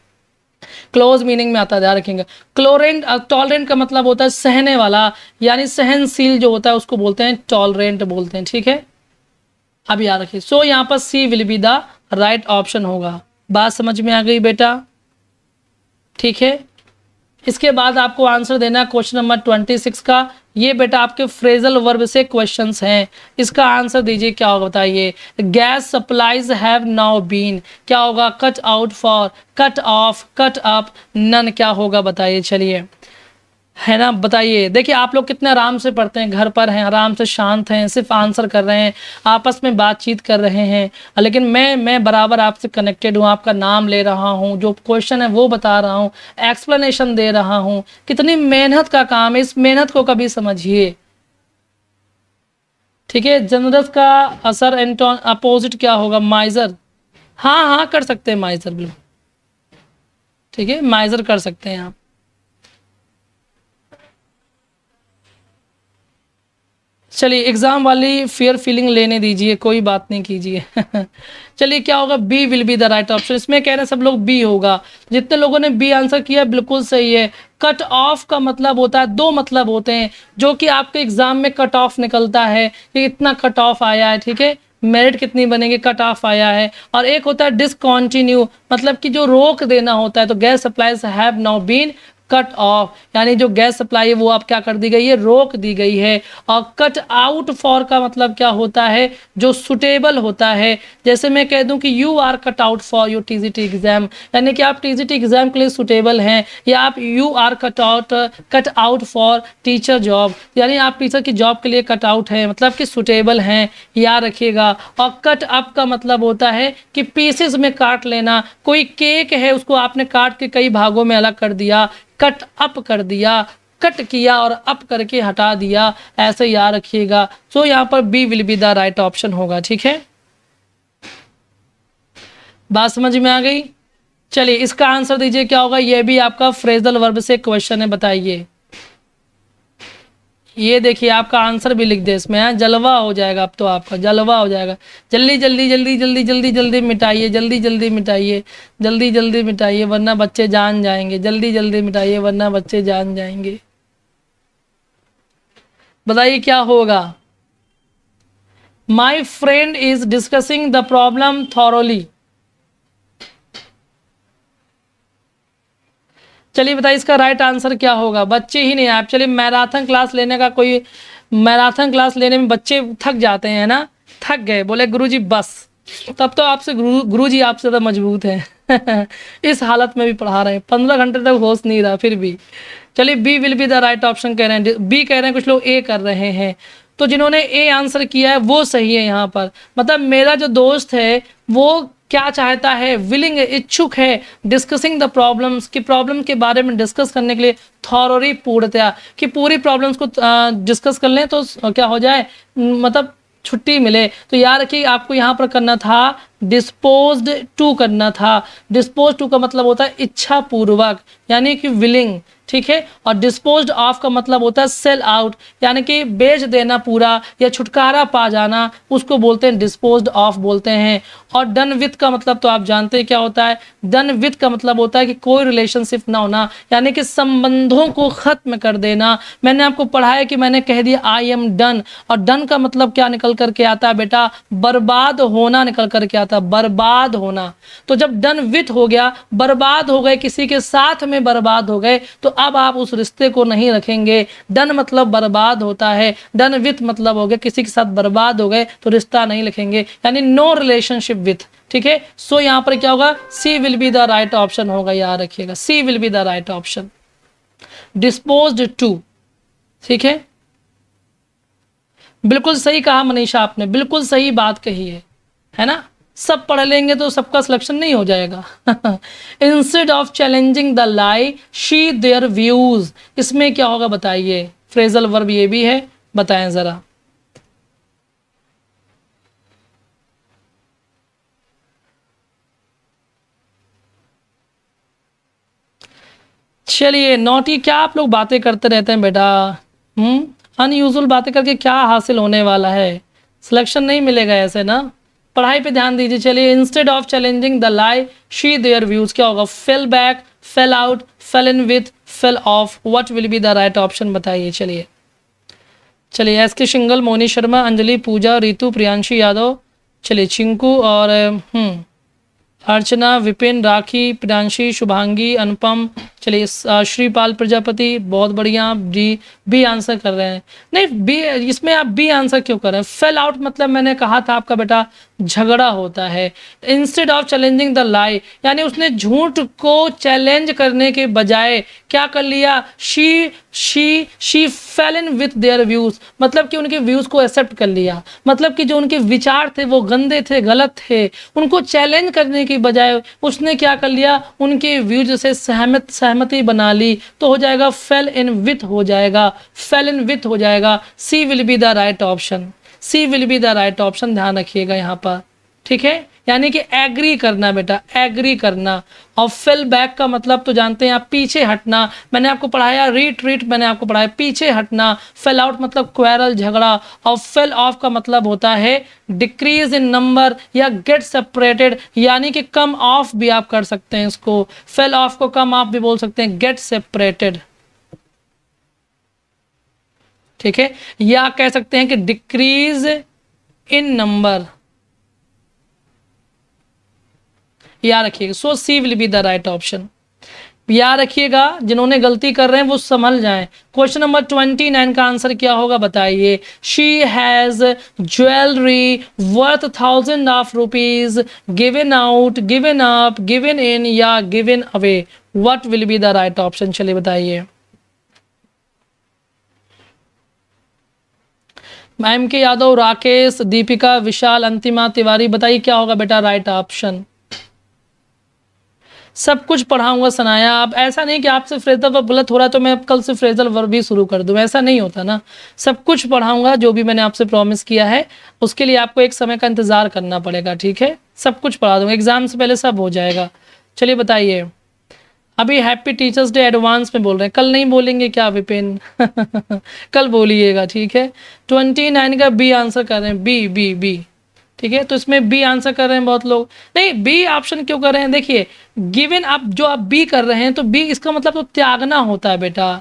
क्लोज मीनिंग में आता है, ध्यान रखेंगे। क्लोरेंट, टॉलरेंट का मतलब होता है सहने वाला, यानी सहनशील जो होता है उसको बोलते हैं टॉलरेंट बोलते हैं, ठीक है। अब याद रखिए, सो यहाँ पर C will be the right option होगा। बात समझ में आ गई बेटा, ठीक है। इसके बाद आपको आंसर देना है क्वेश्चन नंबर 26 का। ये बेटा आपके फ्रेजल वर्ब से क्वेश्चंस हैं, इसका आंसर दीजिए क्या होगा बताइए। Gas supplies have now been, क्या होगा, cut out for, cut off, cut up, none, क्या होगा बताइए। चलिए, है ना, बताइए। देखिए, आप लोग कितने आराम से पढ़ते हैं, घर पर हैं, आराम से शांत हैं, सिर्फ आंसर कर रहे हैं, आपस में बातचीत कर रहे हैं, लेकिन मैं बराबर आपसे कनेक्टेड हूँ, आपका नाम ले रहा हूँ, जो क्वेश्चन है वो बता रहा हूँ, एक्सप्लेनेशन दे रहा हूँ। कितनी मेहनत का काम है, इस मेहनत को कभी समझिए, ठीक है। जनरस का असर एंटोन अपोजिट क्या होगा, माइजर। हाँ हाँ, कर सकते हैं माइजर, बिल्कुल ठीक है, माइजर कर सकते हैं आप। चलिए, एग्जाम वाली फेयर फीलिंग लेने दीजिए, कोई बात नहीं कीजिए। चलिए, क्या होगा, B will be the right option. इसमें कह रहे हैं सब लोग बी होगा, जितने लोगों ने बी आंसर किया बिल्कुल सही है। कट ऑफ का मतलब होता है, दो मतलब होते हैं जो कि आपके एग्जाम में कट ऑफ निकलता है कि इतना कट ऑफ आया है, ठीक है, मेरिट कितनी बनेगी, कट ऑफ आया है। और एक होता है डिसकॉन्टिन्यू, मतलब कि जो रोक देना होता है। तो gas supplies have now been cut off, यानी जो गैस सप्लाई है वो आप क्या कर दी गई है, रोक दी गई है। और कट आउट फॉर का मतलब क्या होता है, जो सुटेबल होता है। जैसे मैं कह दूं कि you are cut out for your TGT exam, यानी कि आप टीजीटी एग्जाम के लिए सुटेबल हैं, या आप you are cut out for teacher job, यानी आप टीचर की जॉब के लिए कट आउट है, मतलब कि सुटेबल हैं, याद रखिएगा। और कट अप का मतलब होता है कि पीसेस में काट लेना, कोई केक है उसको आपने काट के कई भागों में अलग कर दिया, कट अप कर दिया, कट किया और अप करके हटा दिया, ऐसे याद रखिएगा। सो यहाँ पर B will be the right option होगा, ठीक है। बात समझ में आ गई। चलिए, इसका आंसर दीजिए क्या होगा। ये भी आपका फ्रेजल वर्ब से क्वेश्चन है, बताइए। ये देखिए, आपका आंसर भी लिख दे इसमें, है जलवा हो जाएगा, अब तो आपका जलवा हो जाएगा। जल्दी जल्दी जल्दी जल्दी जल्दी जल्दी मिटाइए, जल्दी जल्दी मिटाइए, जल्दी जल्दी मिटाइए, वरना बच्चे जान जाएंगे। जल्दी जल्दी मिटाइए, वरना बच्चे जान जाएंगे। बताइए क्या होगा। My friend is discussing the problem thoroughly. चलिए बताइए इसका राइट आंसर क्या होगा। बच्चे ही नहीं आप, चलिए मैराथन क्लास लेने का कोई मैराथन क्लास लेने में बच्चे थक जाते हैं ना, थक गए, बोले गुरुजी बस, तब तो आपसे गुरुजी आपसे ज़्यादा मजबूत हैं। इस हालत में भी पढ़ा रहे हैं, 15 घंटे तक होश नहीं रहा फिर भी। चलिए B will be the right option कह रहे हैं, बी कह रहे हैं, कुछ लोग ए कर रहे हैं। तो जिन्होंने ए आंसर किया है वो सही है यहाँ पर। मतलब मेरा जो दोस्त है वो क्या चाहता है, विलिंग, इच्छुक है, डिस्कसिंग द प्रॉब्लम्स, की प्रॉब्लम के बारे में डिस्कस करने के लिए, थॉररी, पूर्णतया, कि पूरी प्रॉब्लम्स को डिस्कस कर लें तो क्या हो जाए, मतलब छुट्टी मिले। तो याद रखिए आपको यहाँ पर करना था डिस्पोज्ड टू करना था। डिस्पोज टू का मतलब होता है इच्छा पूर्वक, यानी कि विलिंग, ठीक है। और डिस्पोज्ड ऑफ का मतलब होता है सेल आउट, यानी कि बेच देना पूरा या छुटकारा पा जाना, उसको बोलते हैं डिस्पोज्ड ऑफ बोलते हैं। और डन विथ का मतलब तो आप जानते हैं क्या होता है। डन विथ का मतलब होता है कि कोई रिलेशनशिप ना होना, यानी कि संबंधों को खत्म कर देना। मैंने आपको पढ़ाया कि मैंने कह दिया आई एम डन, और डन का मतलब क्या निकल करके आता है बेटा, बर्बाद होना निकल करके आता है, बर्बाद होना। तो जब डन विथ हो गया, बर्बाद हो गए, किसी के साथ में बर्बाद हो गए, तो अब आप उस रिश्ते को नहीं रखेंगे। डन मतलब बर्बाद होता है, डन विथ मतलब हो गया किसी के साथ बर्बाद हो गए तो रिश्ता नहीं रखेंगे, यानी नो रिलेशनशिप विथ, ठीक है। सो यहाँ पर क्या होगा, C will be the right option होगा, याद रखिएगा C will be the right option. Disposed to, ठीक है, बिल्कुल सही कहा मनीषा आपने, बिल्कुल सही बात कही है ना। सब पढ़ लेंगे तो सबका सिलेक्शन नहीं हो जाएगा। Instead of challenging the lie she their views, इसमें क्या होगा बताइए, फ्रेजल वर्ब ये भी है, बताएं जरा। चलिए नोटी, क्या आप लोग बातें करते रहते हैं बेटा, अनयूजुअल बातें करके क्या हासिल होने वाला है, सिलेक्शन नहीं मिलेगा ऐसे ना, पढ़ाई पे ध्यान दीजिए। चलिए instead of challenging the lie she their views, क्या होगा, fell back, fail out, fail in with, fell off, what will be the right option बताइए। चलिए चलिए एस के शिंगल, मोनी शर्मा, अंजलि, पूजा, रितु, प्रियांशी यादव, चलिए चिंकू और अर्चना, विपिन, राखी, प्रियांशी, शुभांगी, अनुपम, चलिए श्रीपाल प्रजापति, बहुत बढ़िया, बी आंसर कर रहे हैं। नहीं बी, इसमें आप बी आंसर क्यों कर रहे हैं, फेल आउट मतलब मैंने कहा था आपका बेटा झगड़ा होता है। इंस्टेड ऑफ चैलेंजिंग द लाई, यानी उसने झूठ को चैलेंज करने के बजाय क्या कर लिया, she fail in with their views, मतलब कि उनके व्यूज को एक्सेप्ट कर लिया, मतलब कि जो उनके विचार थे वो गंदे थे, गलत थे, उनको चैलेंज करने की बजाय उसने क्या कर लिया, उनके व्यूज से सहमति बना ली, तो हो जाएगा फेल इन विथ, हो जाएगा फेल इन विथ हो जाएगा। C will be the right option, C will be the right option, ध्यान रखिएगा यहाँ पर, ठीक है। यानी कि एग्री करना बेटा, एग्री करना। और फेल बैक का मतलब तो जानते हैं आप, पीछे हटना, मैंने आपको पढ़ाया रिट्रीट, मैंने आपको पढ़ाया पीछे हटना। फेल आउट मतलब क्वेरल, झगड़ा। और फेल ऑफ का मतलब होता है डिक्रीज इन नंबर या गेट सेपरेटेड, यानी कि कम ऑफ भी आप कर सकते हैं इसको, फेल ऑफ को कम ऑफ भी बोल सकते हैं, गेट सेपरेटेड, ठीक है। या कह सकते हैं कि डिक्रीज इन नंबर, याद रखिएगा। So C will be the right option, याद रखिएगा, जिन्होंने गलती कर रहे हैं वो संभल जाएं। क्वेश्चन नंबर 29 का आंसर क्या होगा बताइए। She has jewellery worth 1000 of rupees given out, given up, given in या given away, what will be the right option, चलिए बताइए। एम के यादव, राकेश, दीपिका, विशाल, अंतिमा तिवारी, बताइए क्या होगा बेटा राइट ऑप्शन। सब कुछ पढ़ाऊंगा सनाया, आप ऐसा नहीं कि आपसे फ्रेजल वर्ब गलत हो रहा है तो मैं कल से फ्रेजल वर्ब भी शुरू कर दूं, ऐसा नहीं होता ना। सब कुछ पढ़ाऊंगा जो भी मैंने आपसे प्रॉमिस किया है, उसके लिए आपको एक समय का इंतजार करना पड़ेगा, ठीक है। सब कुछ पढ़ा दूंगा, एग्जाम से पहले सब हो जाएगा। चलिए बताइए, अभी हैप्पी टीचर्स डे एडवांस में बोल रहे हैं, कल नहीं बोलेंगे क्या विपिन? कल बोलिएगा, ठीक है। 29 का बी आंसर कर रहे हैं, बी बी बी, ठीक है। तो इसमें बी आंसर कर रहे हैं बहुत लोग, नहीं बी ऑप्शन क्यों कर रहे हैं, देखिए गिवन, आप जो आप बी कर रहे हैं तो बी इसका मतलब तो त्यागना होता है बेटा,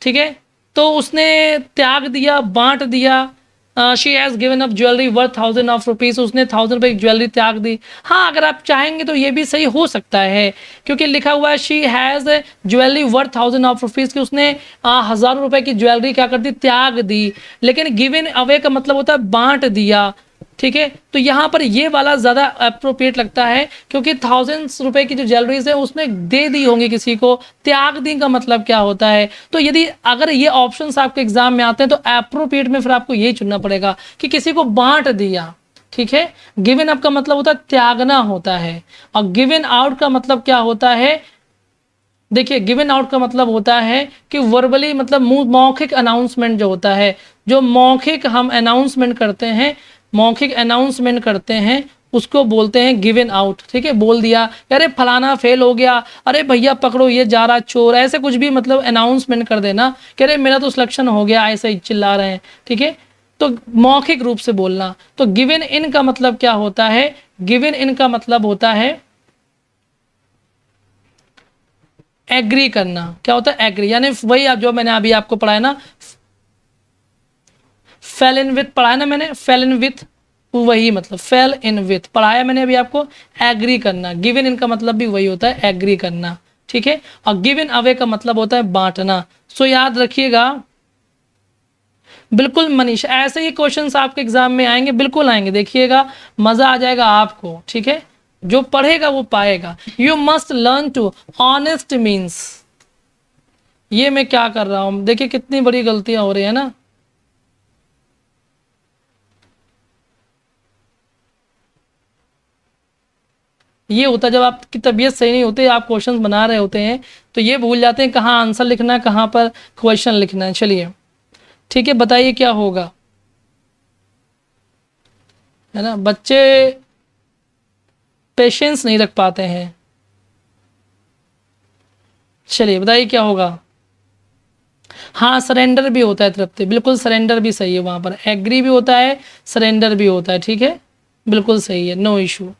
ठीक है। तो उसने त्याग दिया, बांट दिया, she has given up jewellery worth 1000 of rupees, उसने 1000 रुपये की ज्वेलरी त्याग दी। हाँ, अगर आप चाहेंगे तो ये भी सही हो सकता है, क्योंकि लिखा हुआ है she has jewellery worth 1000 of rupees कि उसने 1000 रुपये की ज्वेलरी क्या कर दी, त्याग दी। लेकिन गिवन अवे का मतलब होता है बांट दिया, ठीक है। तो यहाँ पर ये वाला ज़्यादा अप्रोप्रिएट लगता है, क्योंकि 1000 रुपए की जो ज्वेलरीज है उसने दे दी होंगी किसी को, त्याग दी का मतलब क्या होता है। तो यदि अगर ये ऑप्शंस आपके एग्जाम में आते हैं तो अप्रोप्रिएट में फिर आपको यही चुनना पड़ेगा कि किसी को बांट दिया, ठीक है। गिवन अप का मतलब होता है त्यागना होता है, और गिवन आउट का मतलब क्या होता है, देखिए गिवन आउट का मतलब होता है कि वर्बली, मतलब मौखिक अनाउंसमेंट जो होता है, जो मौखिक हम अनाउंसमेंट करते हैं, मौखिक अनाउंसमेंट करते हैं उसको बोलते हैं गिवन आउट, ठीक है। बोल दिया अरे फलाना फेल हो गया, अरे भैया पकड़ो ये जा रहा चोर, ऐसे कुछ भी मतलब अनाउंसमेंट कर देना कि अरे मेरा तो सिलेक्शन हो गया, ऐसे ही चिल्ला रहे हैं, ठीक है। तो मौखिक रूप से बोलना। तो गिवन इन का मतलब क्या होता है, गिवन इन का मतलब होता है एग्री करना। क्या होता है, एग्री, यानी वही आप जो मैंने अभी आपको पढ़ाया ना, फेल इन विथ पढ़ाया ना मैंने, फेल इन विथ, वही मतलब फेल इन विथ पढ़ाया मैंने अभी आपको, एग्री करना। गिवन इन का मतलब भी वही होता है, एग्री करना, ठीक है। और गिवन अवे का मतलब होता है बांटना। सो याद रखिएगा, बिल्कुल मनीष, ऐसे ही क्वेश्चंस आपके एग्जाम में आएंगे, बिल्कुल आएंगे, देखिएगा मजा आ जाएगा आपको, ठीक है। जो पढ़ेगा वो पाएगा। You must learn to, honest means, ये मैं क्या कर रहा हूं, देखिए कितनी बड़ी गलतियां हो रही है ना। ये होता है जब आपकी तबीयत सही नहीं होती, आप क्वेश्चंस बना रहे होते हैं तो ये भूल जाते हैं कहाँ आंसर लिखना है, कहाँ पर क्वेश्चन लिखना है। चलिए ठीक है, बताइए क्या होगा, है ना। बच्चे पेशेंस नहीं रख पाते हैं। चलिए बताइए क्या होगा। हाँ, सरेंडर भी होता है तृप्ति, बिल्कुल सरेंडर भी सही है, वहाँ पर एग्री भी होता है, सरेंडर भी होता है, ठीक है, बिल्कुल सही है, नो इशू।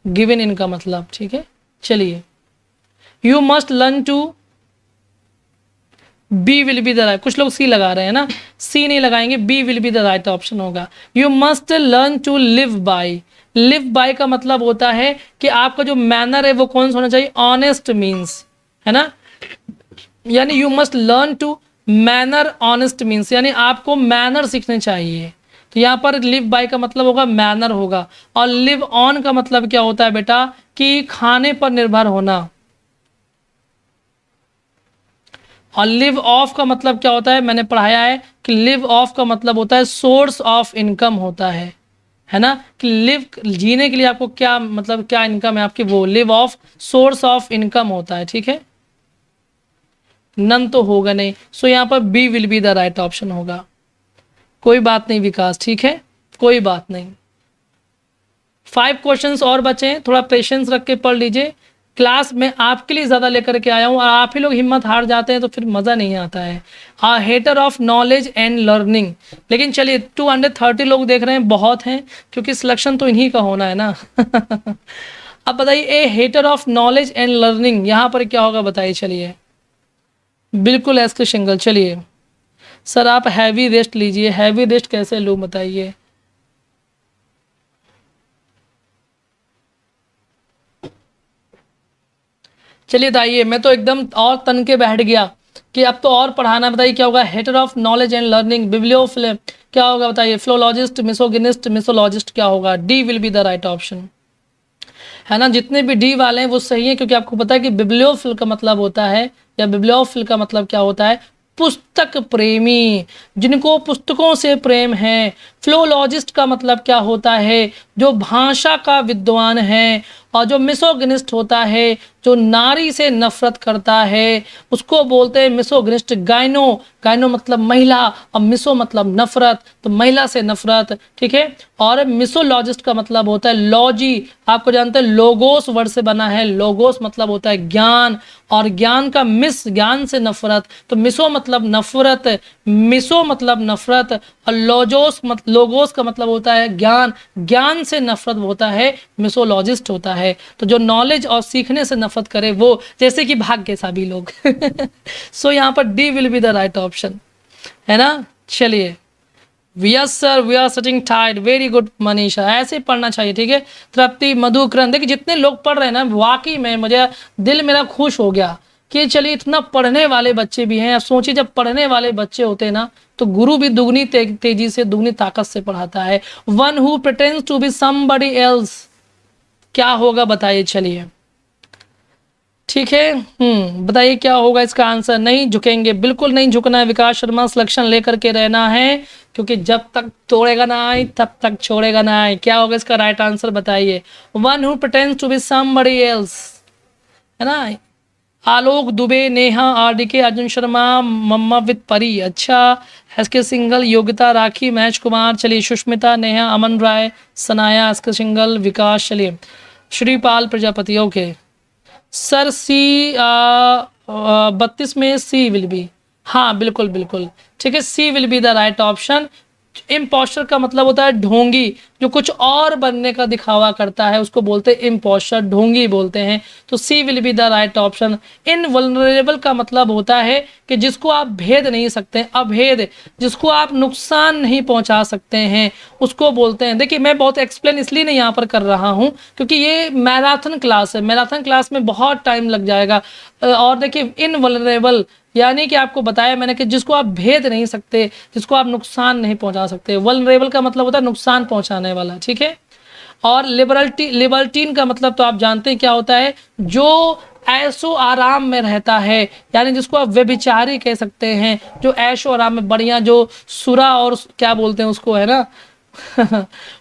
गिवन इनका मतलब, ठीक है। चलिए, you must learn to, B will be the right, कुछ लोग सी लगा रहे हैं ना, सी नहीं लगाएंगे, B will be the right option होगा। You must learn to live by, live by का मतलब होता है कि आपका जो मैनर है वो कौन सा होना चाहिए, ऑनेस्ट मीन्स, है ना। यानी you must learn to manner honest means, यानी आपको मैनर सीखने चाहिए। तो यहाँ पर लिव बाय का मतलब होगा मैनर होगा। और लिव ऑन का मतलब क्या होता है बेटा, कि खाने पर निर्भर होना। और लिव ऑफ का मतलब क्या होता है, मैंने पढ़ाया है कि लिव ऑफ का मतलब होता है सोर्स ऑफ इनकम होता है ना। कि लिव, जीने के लिए आपको क्या मतलब, क्या इनकम है आपकी, वो live of source of income होता है, ठीक है। नन तो होगा नहीं, सो यहाँ पर B will be the right option होगा। कोई बात नहीं विकास, ठीक है, कोई बात नहीं। 5 क्वेश्चंस और बचे हैं, थोड़ा पेशेंस रख के पढ़ लीजिए। क्लास में आपके लिए ज़्यादा लेकर के आया हूँ, और आप ही लोग हिम्मत हार जाते हैं तो फिर मज़ा नहीं आता है। Hater of knowledge and learning, लेकिन चलिए 230 लोग देख रहे हैं, बहुत हैं, क्योंकि सिलेक्शन तो इन्हीं का होना है ना। अब बताइए, a hater of knowledge and learning यहाँ पर क्या होगा, बताइए। चलिए बिल्कुल एस के सिंगल। चलिए सर आप हैवी रेस्ट लीजिए, हैवी रेस्ट कैसे लूँ बताइए। चलिए बताइए, मैं तो एकदम और तन के बैठ गया कि अब तो और पढ़ाना। बताइए क्या होगा, hater of knowledge and learning, bibliophile क्या होगा बताइए, फ्लोलॉजिस्ट, मिसोगिनिस्ट, मिसोलॉजिस्ट क्या होगा, D will be the right option, है ना। जितने भी डी वाले हैं वो सही है, क्योंकि आपको पता है कि बिब्लियोफिल का मतलब होता है, या बिब्लियोफिल का मतलब क्या होता है, पुस्तक प्रेमी, जिनको पुस्तकों से प्रेम है। फ्लोलॉजिस्ट का मतलब क्या होता है, जो भाषा का विद्वान है। और जो मिसोगिनिस्ट होता है, जो नारी से नफरत करता है, उसको बोलते हैं मिसोगिनिस्ट। गाइनो, गाइनो मतलब महिला, और मिसो मतलब नफरत, तो महिला से नफरत, ठीक है। और मिसोलॉजिस्ट का मतलब होता है लॉजी, आपको जानते हैं लोगोस वर्ड से बना है, लोगोस मतलब होता है ज्ञान, और ज्ञान का मिस, ज्ञान से नफरत, तो मिसो मतलब नफरत, मिसो मतलब नफरत, और लोगोस का मतलब होता है ज्ञान, ज्ञान से नफरत होता है मिसोलॉजिस्ट होता है। तो जो नॉलेज और सीखने से नफरत करे वो, जैसे कि भाग्य सभी लोग। सो यहाँ पर D will be the right option, है ना। चलिए yes sir, we are sitting tight, very good Manisha, ऐसे पढ़ना चाहिए, ठीक है। तृप्ति, मधुकरण, देखिए जितने लोग पढ़ रहे हैं ना, वाकई में मुझे दिल मेरा खुश हो गया कि चलिए इतना पढ़ने वाले बच्चे भी हैं। अब सोचिए जब पढ़ने वाले बच्चे होते हैं ना, तो गुरु भी दुगनी तेजी से, दुगनी ताकत से पढ़ाता है। One who pretends to be somebody else, क्या होगा बताइए, चलिए ठीक है। बताइए क्या होगा इसका आंसर। नहीं झुकेंगे, बिल्कुल नहीं झुकना है विकास शर्मा, सिलेक्शन लेकर के रहना है, क्योंकि जब तक तोड़ेगा ना आए तब तक छोड़ेगा ना आए। क्या होगा इसका राइट आंसर बताइए। One who pretends to be somebody else, है ना। Alok Dubey, Neha RDK, Arjun Sharma, mamma with Pari, अच्छा। एसके सिंगल, योगिता, राखी, महेश कुमार, चलिए सुष्मिता, नेहा, अमन राय, सनाया, एसके सिंगल, विकास, चलिए Shripal Prajapati, okay sir. C 32 में सी विल बी, हाँ बिल्कुल बिल्कुल ठीक है, C will be the right option. Impostor का मतलब होता है ढोंगी, जो कुछ और बनने का दिखावा करता है उसको बोलते हैं इम्पोस्टर, ढोंगी बोलते हैं। तो C will be the right option. Invulnerable का मतलब होता है कि जिसको आप भेद नहीं सकते, अभेद, जिसको आप नुकसान नहीं पहुंचा सकते हैं, उसको बोलते हैं। देखिए मैं बहुत एक्सप्लेन इसलिए नहीं यहाँ पर कर रहा हूँ क्योंकि ये मैराथन क्लास है, मैराथन क्लास में बहुत टाइम लग जाएगा। और देखिए इनवल्नरेबल यानी कि आपको बताया मैंने कि जिसको आप भेद नहीं सकते, जिसको आप नुकसान नहीं पहुंचा सकते। वल्नरेबल का मतलब होता है नुकसान पहुंचाने वाला, ठीक है। और लिबर्टीन का मतलब तो आप जानते हैं क्या होता है, जो ऐशो आराम में रहता है, यानी जिसको आप व्यभिचारी कह सकते हैं, जो ऐशो आराम में बढ़िया, जो सुरा और क्या बोलते हैं उसको, है ना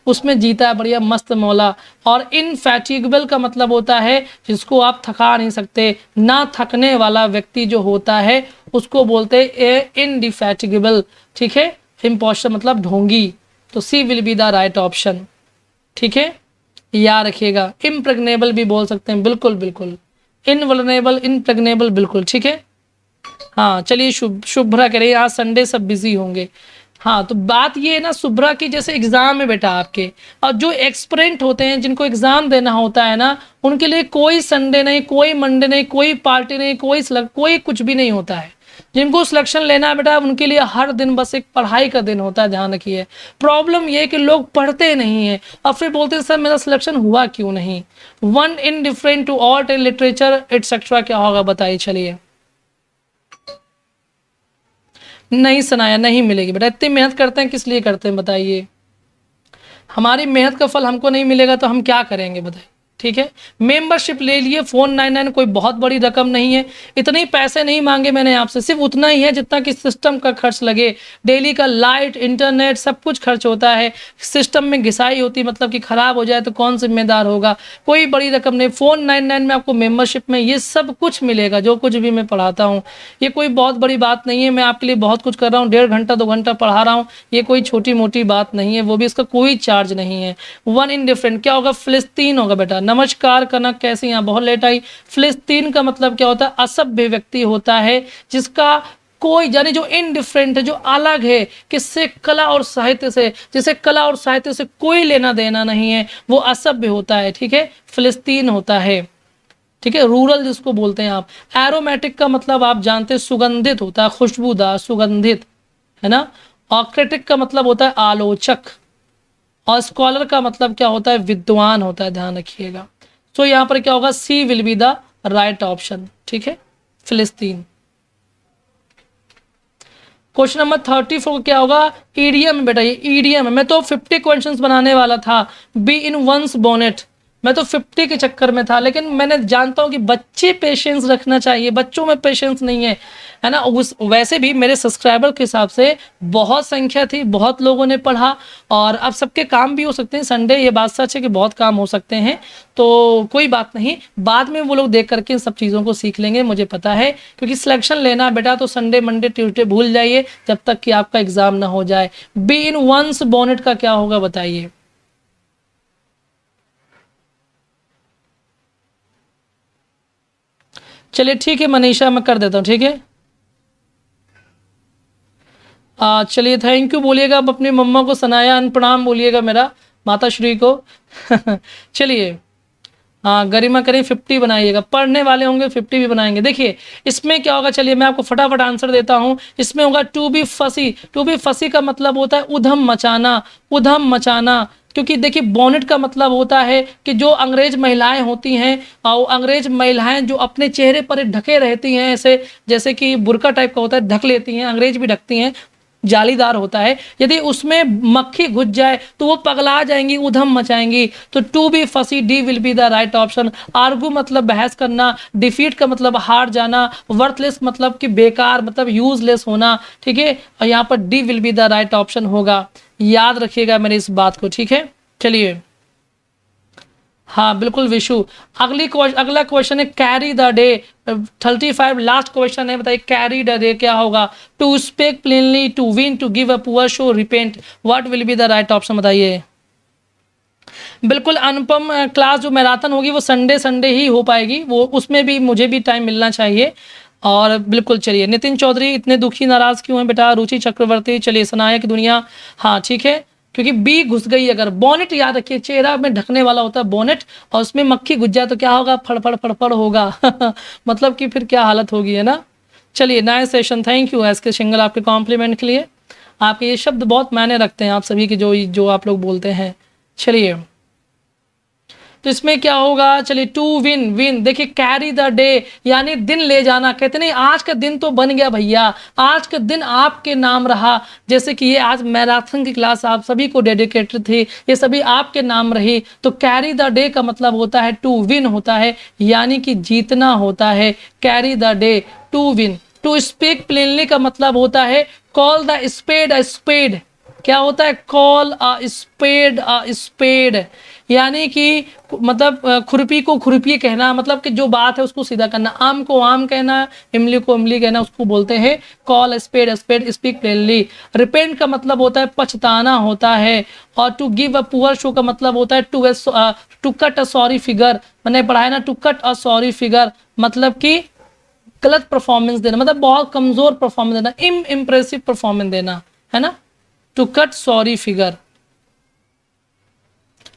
उसमें जीता है बढ़िया मस्त मौला। और इनफैटिगेबल का मतलब होता है जिसको आप थका नहीं सकते, ना थकने वाला व्यक्ति जो होता है उसको बोलते हैं इनडिफैटिगेबल, ठीक है। इम्पोस्टर मतलब ढोंगी, तो C will be the right option, ठीक है, याद रखिएगा। इम्प्रेग्नेबल भी बोल सकते हैं, बिल्कुल बिल्कुल। इनवल्नरेबल, इम्प्रेग्नेबल, बिल्कुल ठीक है। हाँ चलिए शुभ्रा कह रही है आज संडे सब बिजी होंगे। हाँ तो बात ये है ना शुभ्रा की, जैसे एग्जाम है बेटा आपके, और जो एक्सपेरेंट होते हैं जिनको एग्जाम देना होता है ना, उनके लिए कोई संडे नहीं, कोई मंडे नहीं, कोई पार्टी नहीं, कोई कुछ भी नहीं होता है। जिनको सिलेक्शन लेना है बेटा उनके लिए हर दिन बस एक पढ़ाई का दिन होता है, ध्यान रखिए। प्रॉब्लम ये है कि लोग पढ़ते नहीं है और फिर बोलते हैं सर मेरा सिलेक्शन हुआ क्यों नहीं। One indifferent to art and literature etcetera, क्या होगा बताइए, चलिए। नहीं सुनाया, नहीं मिलेगी बेटा, इतनी मेहनत करते हैं किस लिए करते हैं बताइए। हमारी मेहनत का फल हमको नहीं मिलेगा तो हम क्या करेंगे बताइए, ठीक है। मेंबरशिप ले लिए, फोन 99 कोई बहुत बड़ी रकम नहीं है, इतने पैसे नहीं मांगे मैंने आपसे, सिर्फ उतना ही है जितना कि सिस्टम का खर्च लगे। डेली का लाइट, इंटरनेट सब कुछ खर्च होता है। सिस्टम में घिसाई होती, मतलब कि खराब हो जाए तो कौन जिम्मेदार होगा। कोई बड़ी रकम नहीं, फोन 99 में आपको मेंबरशिप में ये सब कुछ मिलेगा, जो कुछ भी मैं पढ़ाता हूँ। ये कोई बहुत बड़ी बात नहीं है, मैं आपके लिए बहुत कुछ कर रहा हूँ, 1.5 घंटा 2 घंटा पढ़ा रहा हूँ, ये कोई छोटी मोटी बात नहीं है, वो भी इसका कोई चार्ज नहीं है। वन इन डिफरेंट क्या होगा, फिलिस्तीन होगा बेटा। नमस्कार कनक, कैसे यहाँ बहुत लेट आई। फिलिस्तीन का मतलब क्या होता है, असभ्य व्यक्ति होता है जिसका कोई, यानी जो इनडिफरेंट है, जो अलग है किससे, कला और साहित्य से, जिसे कला और साहित्य से कोई लेना देना नहीं है, वो असभ्य होता है, ठीक है, फिलिस्तीन होता है, ठीक है। रूरल जिसको बोलते हैं आप। एरोमेटिक का मतलब आप जानते हैं सुगंधित होता है, खुशबूदार, सुगंधित, है ना। और क्रिटिक का मतलब होता है आलोचक, और स्कॉलर का मतलब क्या होता है, विद्वान होता है, ध्यान रखिएगा। तो यहाँ पर क्या होगा, C will be the right option, ठीक है, फिलिस्तीन। क्वेश्चन नंबर 34 क्या होगा, ईडीएम बेटा, ये ईडीएम है। मैं तो 50 क्वेश्चंस बनाने वाला था, बी इन वंस बोनेट, मैं तो 50 के चक्कर में था, लेकिन मैंने जानता हूँ कि बच्चे पेशेंस रखना चाहिए, बच्चों में पेशेंस नहीं है ना। उस वैसे भी मेरे सब्सक्राइबर के हिसाब से बहुत संख्या थी, बहुत लोगों ने पढ़ा, और अब सबके काम भी हो सकते हैं संडे, ये बात सच है कि बहुत काम हो सकते हैं, तो कोई बात नहीं, बाद में वो लोग देख करके इन सब चीज़ों को सीख लेंगे, मुझे पता है। क्योंकि सिलेक्शन लेना बेटा तो संडे मंडे ट्यूसडे भूल जाइए जब तक कि आपका एग्जाम ना हो जाए। बी इन वंस बोनेट का क्या होगा बताइए। चलिए ठीक है मनीषा, मैं कर देता हूँ, ठीक है। चलिए थैंक यू बोलिएगा, आप अपनी मम्मा को सनाया प्रणाम बोलिएगा मेरा, माता श्री को चलिए हाँ गरिमा करें 50 बनाइएगा, पढ़ने वाले होंगे 50 भी बनाएंगे। देखिए इसमें क्या होगा, चलिए मैं आपको फटाफट आंसर देता हूँ। इसमें होगा टू बी फसी। टू बी फसी का मतलब होता है उधम मचाना, उधम मचाना। क्योंकि देखिए बोनेट का मतलब होता है कि जो अंग्रेज महिलाएं होती हैं, और अंग्रेज महिलाएं जो अपने चेहरे पर ढके रहती हैं, ऐसे जैसे कि बुर्का टाइप का होता है, ढक लेती हैं, अंग्रेज भी ढकती हैं, जालीदार होता है। यदि उसमें मक्खी घुस जाए तो वो पगला जाएंगी, उधम मचाएंगी। तो टू बी फसी, D will be the right option. Argue मतलब बहस करना, डिफीट का मतलब हार जाना, वर्थलेस मतलब कि बेकार, मतलब यूजलेस होना, ठीक है। और यहाँ पर D will be the right option होगा, याद रखिएगा मेरी इस बात को, ठीक है। चलिए हाँ बिल्कुल विशु। अगला क्वेश्चन है carry the day, 35 last question है, बताइए कैरी द डे क्या होगा। To speak plainly, to win, to give a poor show, repent, what will be the right option बताइए। बिल्कुल अनुपम, क्लास जो मैराथन होगी वो संडे संडे ही हो पाएगी, वो उसमें भी मुझे भी टाइम मिलना चाहिए। और बिल्कुल चलिए नितिन चौधरी, इतने दुखी नाराज क्यों हैं बेटा। रुचि चक्रवर्ती, चलिए सनाया की दुनिया, हाँ ठीक है, क्योंकि बी घुस गई। अगर बोनेट याद रखिए, चेहरा में ढकने वाला होता है बोनेट, और उसमें मक्खी घुस जाए तो क्या होगा, फड़फड़ फड़फड़ होगा मतलब कि फिर क्या हालत होगी, है ना। चलिए नया सेशन, थैंक यू एस के सिंगल आपके कॉम्प्लीमेंट के लिए। आपके ये शब्द बहुत मायने रखते हैं आप सभी के, जो आप लोग बोलते हैं। चलिए तो इसमें क्या होगा, चलिए टू विन, विन देखिए कैरी द डे यानी दिन ले जाना। कहते नहीं आज का दिन तो बन गया भैया, आज का दिन आपके नाम रहा। जैसे कि ये आज मैराथन की क्लास आप सभी को डेडिकेटेड थी, ये सभी आपके नाम रही। तो कैरी द डे का मतलब होता है टू विन होता है, यानी कि जीतना होता है। Carry the day, to win. To speak plainly का मतलब होता है call the spade a spade. क्या होता है, कॉल अ स्पेड, यानी कि मतलब खुरपी को खुरपी कहना, मतलब कि जो बात है उसको सीधा करना। आम को आम कहना, इमली को इमली कहना, उसको बोलते हैं call spade spade, speak plainly. Repent का मतलब होता है पछताना होता है। और to give a poor show का मतलब होता है to cut a sorry figure. मैंने पढ़ा है ना, to cut a sorry figure मतलब कि गलत परफॉर्मेंस देना, मतलब बहुत कमजोर परफॉर्मेंस देना, इम्प्रेसिव परफॉर्मेंस देना, है ना, टू कट सॉरी फिगर।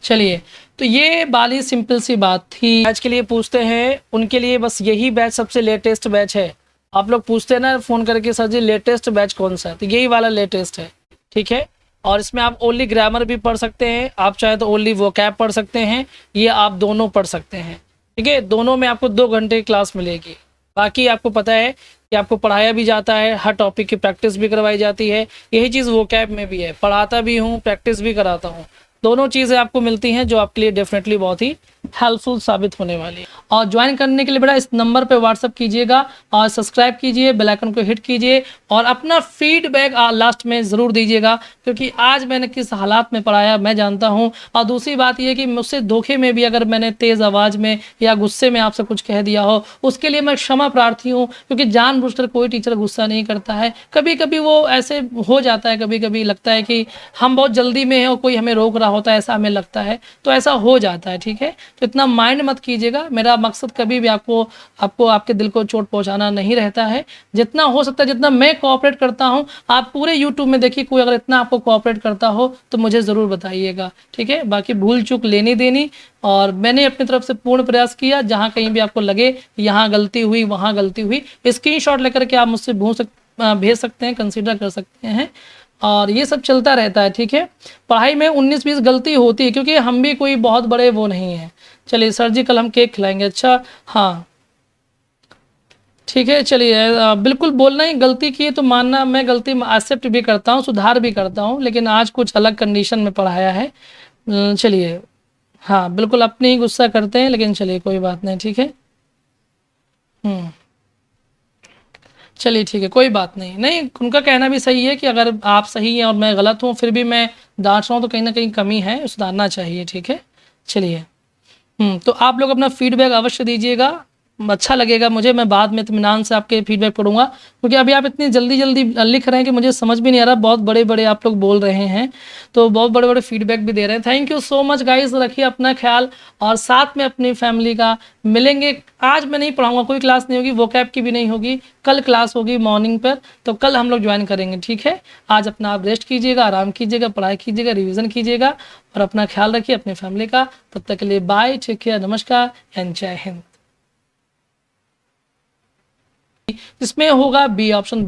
चलिए तो ये वाली सिंपल सी बात थी। आज के लिए पूछते हैं उनके लिए, बस यही बैच सबसे लेटेस्ट बैच है। आप लोग पूछते हैं ना फ़ोन करके, सर जी लेटेस्ट बैच कौन सा है, तो यही वाला लेटेस्ट है, ठीक है। और इसमें आप ओनली ग्रामर भी पढ़ सकते हैं, आप चाहे तो ओनली वोकैब पढ़ सकते हैं, ये आप दोनों पढ़ सकते हैं, ठीक है। दोनों में आपको 2 घंटे की क्लास मिलेगी। बाकी आपको पता है कि आपको पढ़ाया भी जाता है, हर टॉपिक की प्रैक्टिस भी करवाई जाती है। यही चीज़ वोकैब में भी है, पढ़ाता भी हूँ, प्रैक्टिस भी कराता हूँ। दोनों चीज़ें आपको मिलती हैं जो आपके लिए डेफिनेटली बहुत ही हेल्पफुल साबित होने वाली है। और ज्वाइन करने के लिए बेटा इस नंबर पे व्हाट्सअप कीजिएगा और सब्सक्राइब कीजिए, बेल आइकन को हिट कीजिए और अपना फीडबैक लास्ट में ज़रूर दीजिएगा, क्योंकि आज मैंने किस हालात में पढ़ाया मैं जानता हूँ। और दूसरी बात यह कि मुझसे धोखे में भी अगर मैंने तेज़ आवाज़ में या गुस्से में आपसे कुछ कह दिया हो, उसके लिए मैं क्षमा प्रार्थी हूँ, क्योंकि जानबूझकर कोई टीचर गुस्सा नहीं करता है। कभी कभी वो ऐसे हो जाता है, कभी कभी लगता है कि हम बहुत जल्दी में हैं और कोई हमें रोक रहा होता है, ऐसा हमें लगता है, तो ऐसा हो जाता है, ठीक है। तो इतना माइंड मत कीजिएगा, मेरा मकसद कभी भी आपको आपके दिल को चोट पहुंचाना नहीं रहता है। जितना हो सकता है, जितना मैं कोऑपरेट करता हूं, आप पूरे यूट्यूब में देखिए, कोई अगर इतना आपको कोऑपरेट करता हो तो मुझे ज़रूर बताइएगा, ठीक है। बाकी भूल चूक लेनी देनी, और मैंने अपनी तरफ से पूर्ण प्रयास किया। जहाँ कहीं भी आपको लगे यहाँ गलती हुई, वहाँ गलती हुई, स्क्रीनशॉट लेकर के आप मुझसे भेज सकते हैं, कंसीडर कर सकते हैं, और ये सब चलता रहता है, ठीक है। पढ़ाई में 19-20 गलती होती है, क्योंकि हम भी कोई बहुत बड़े वो नहीं हैं। चलिए सर जी कल हम केक खिलाएंगे, अच्छा हाँ ठीक है। चलिए बिल्कुल बोलना ही, गलती की तो मानना, मैं गलती एक्सेप्ट भी करता हूँ, सुधार भी करता हूँ, लेकिन आज कुछ अलग कंडीशन में पढ़ाया है। चलिए हाँ बिल्कुल अपने ही गुस्सा करते हैं, लेकिन चलिए कोई बात नहीं, ठीक है। चलिए ठीक है, कोई बात नहीं। नहीं, उनका कहना भी सही है कि अगर आप सही हैं और मैं गलत हूँ, फिर भी मैं डांट रहा हूँ, तो कहीं ना कहीं कमी है, सुधारना चाहिए, ठीक है। चलिए तो आप लोग अपना फीडबैक अवश्य दीजिएगा। अच्छा लगेगा मुझे, मैं बाद में इत्मीनान से आपके फीडबैक पढ़ूंगा, क्योंकि अभी आप इतनी जल्दी जल्दी लिख रहे हैं कि मुझे समझ भी नहीं आ रहा, बहुत बड़े बड़े आप लोग बोल रहे हैं, तो बहुत बड़े बड़े फीडबैक भी दे रहे हैं। Thank you so much guys, रखिए अपना ख्याल और साथ में अपनी फैमिली का। मिलेंगे, आज मैं नहीं पढ़ाऊंगा, कोई क्लास नहीं होगी, वोकैब की भी नहीं होगी, कल क्लास होगी मॉर्निंग पर, तो कल हम लोग ज्वाइन करेंगे, ठीक है। आज अपना आप रेस्ट कीजिएगा, आराम कीजिएगा, पढ़ाई कीजिएगा, रिविज़न कीजिएगा और अपना ख्याल रखिए अपनी फैमिली का। तब तक के लिए बाय, टेक केयर, नमस्कार एंड जय हिंद। इसमें होगा बी ऑप्शन।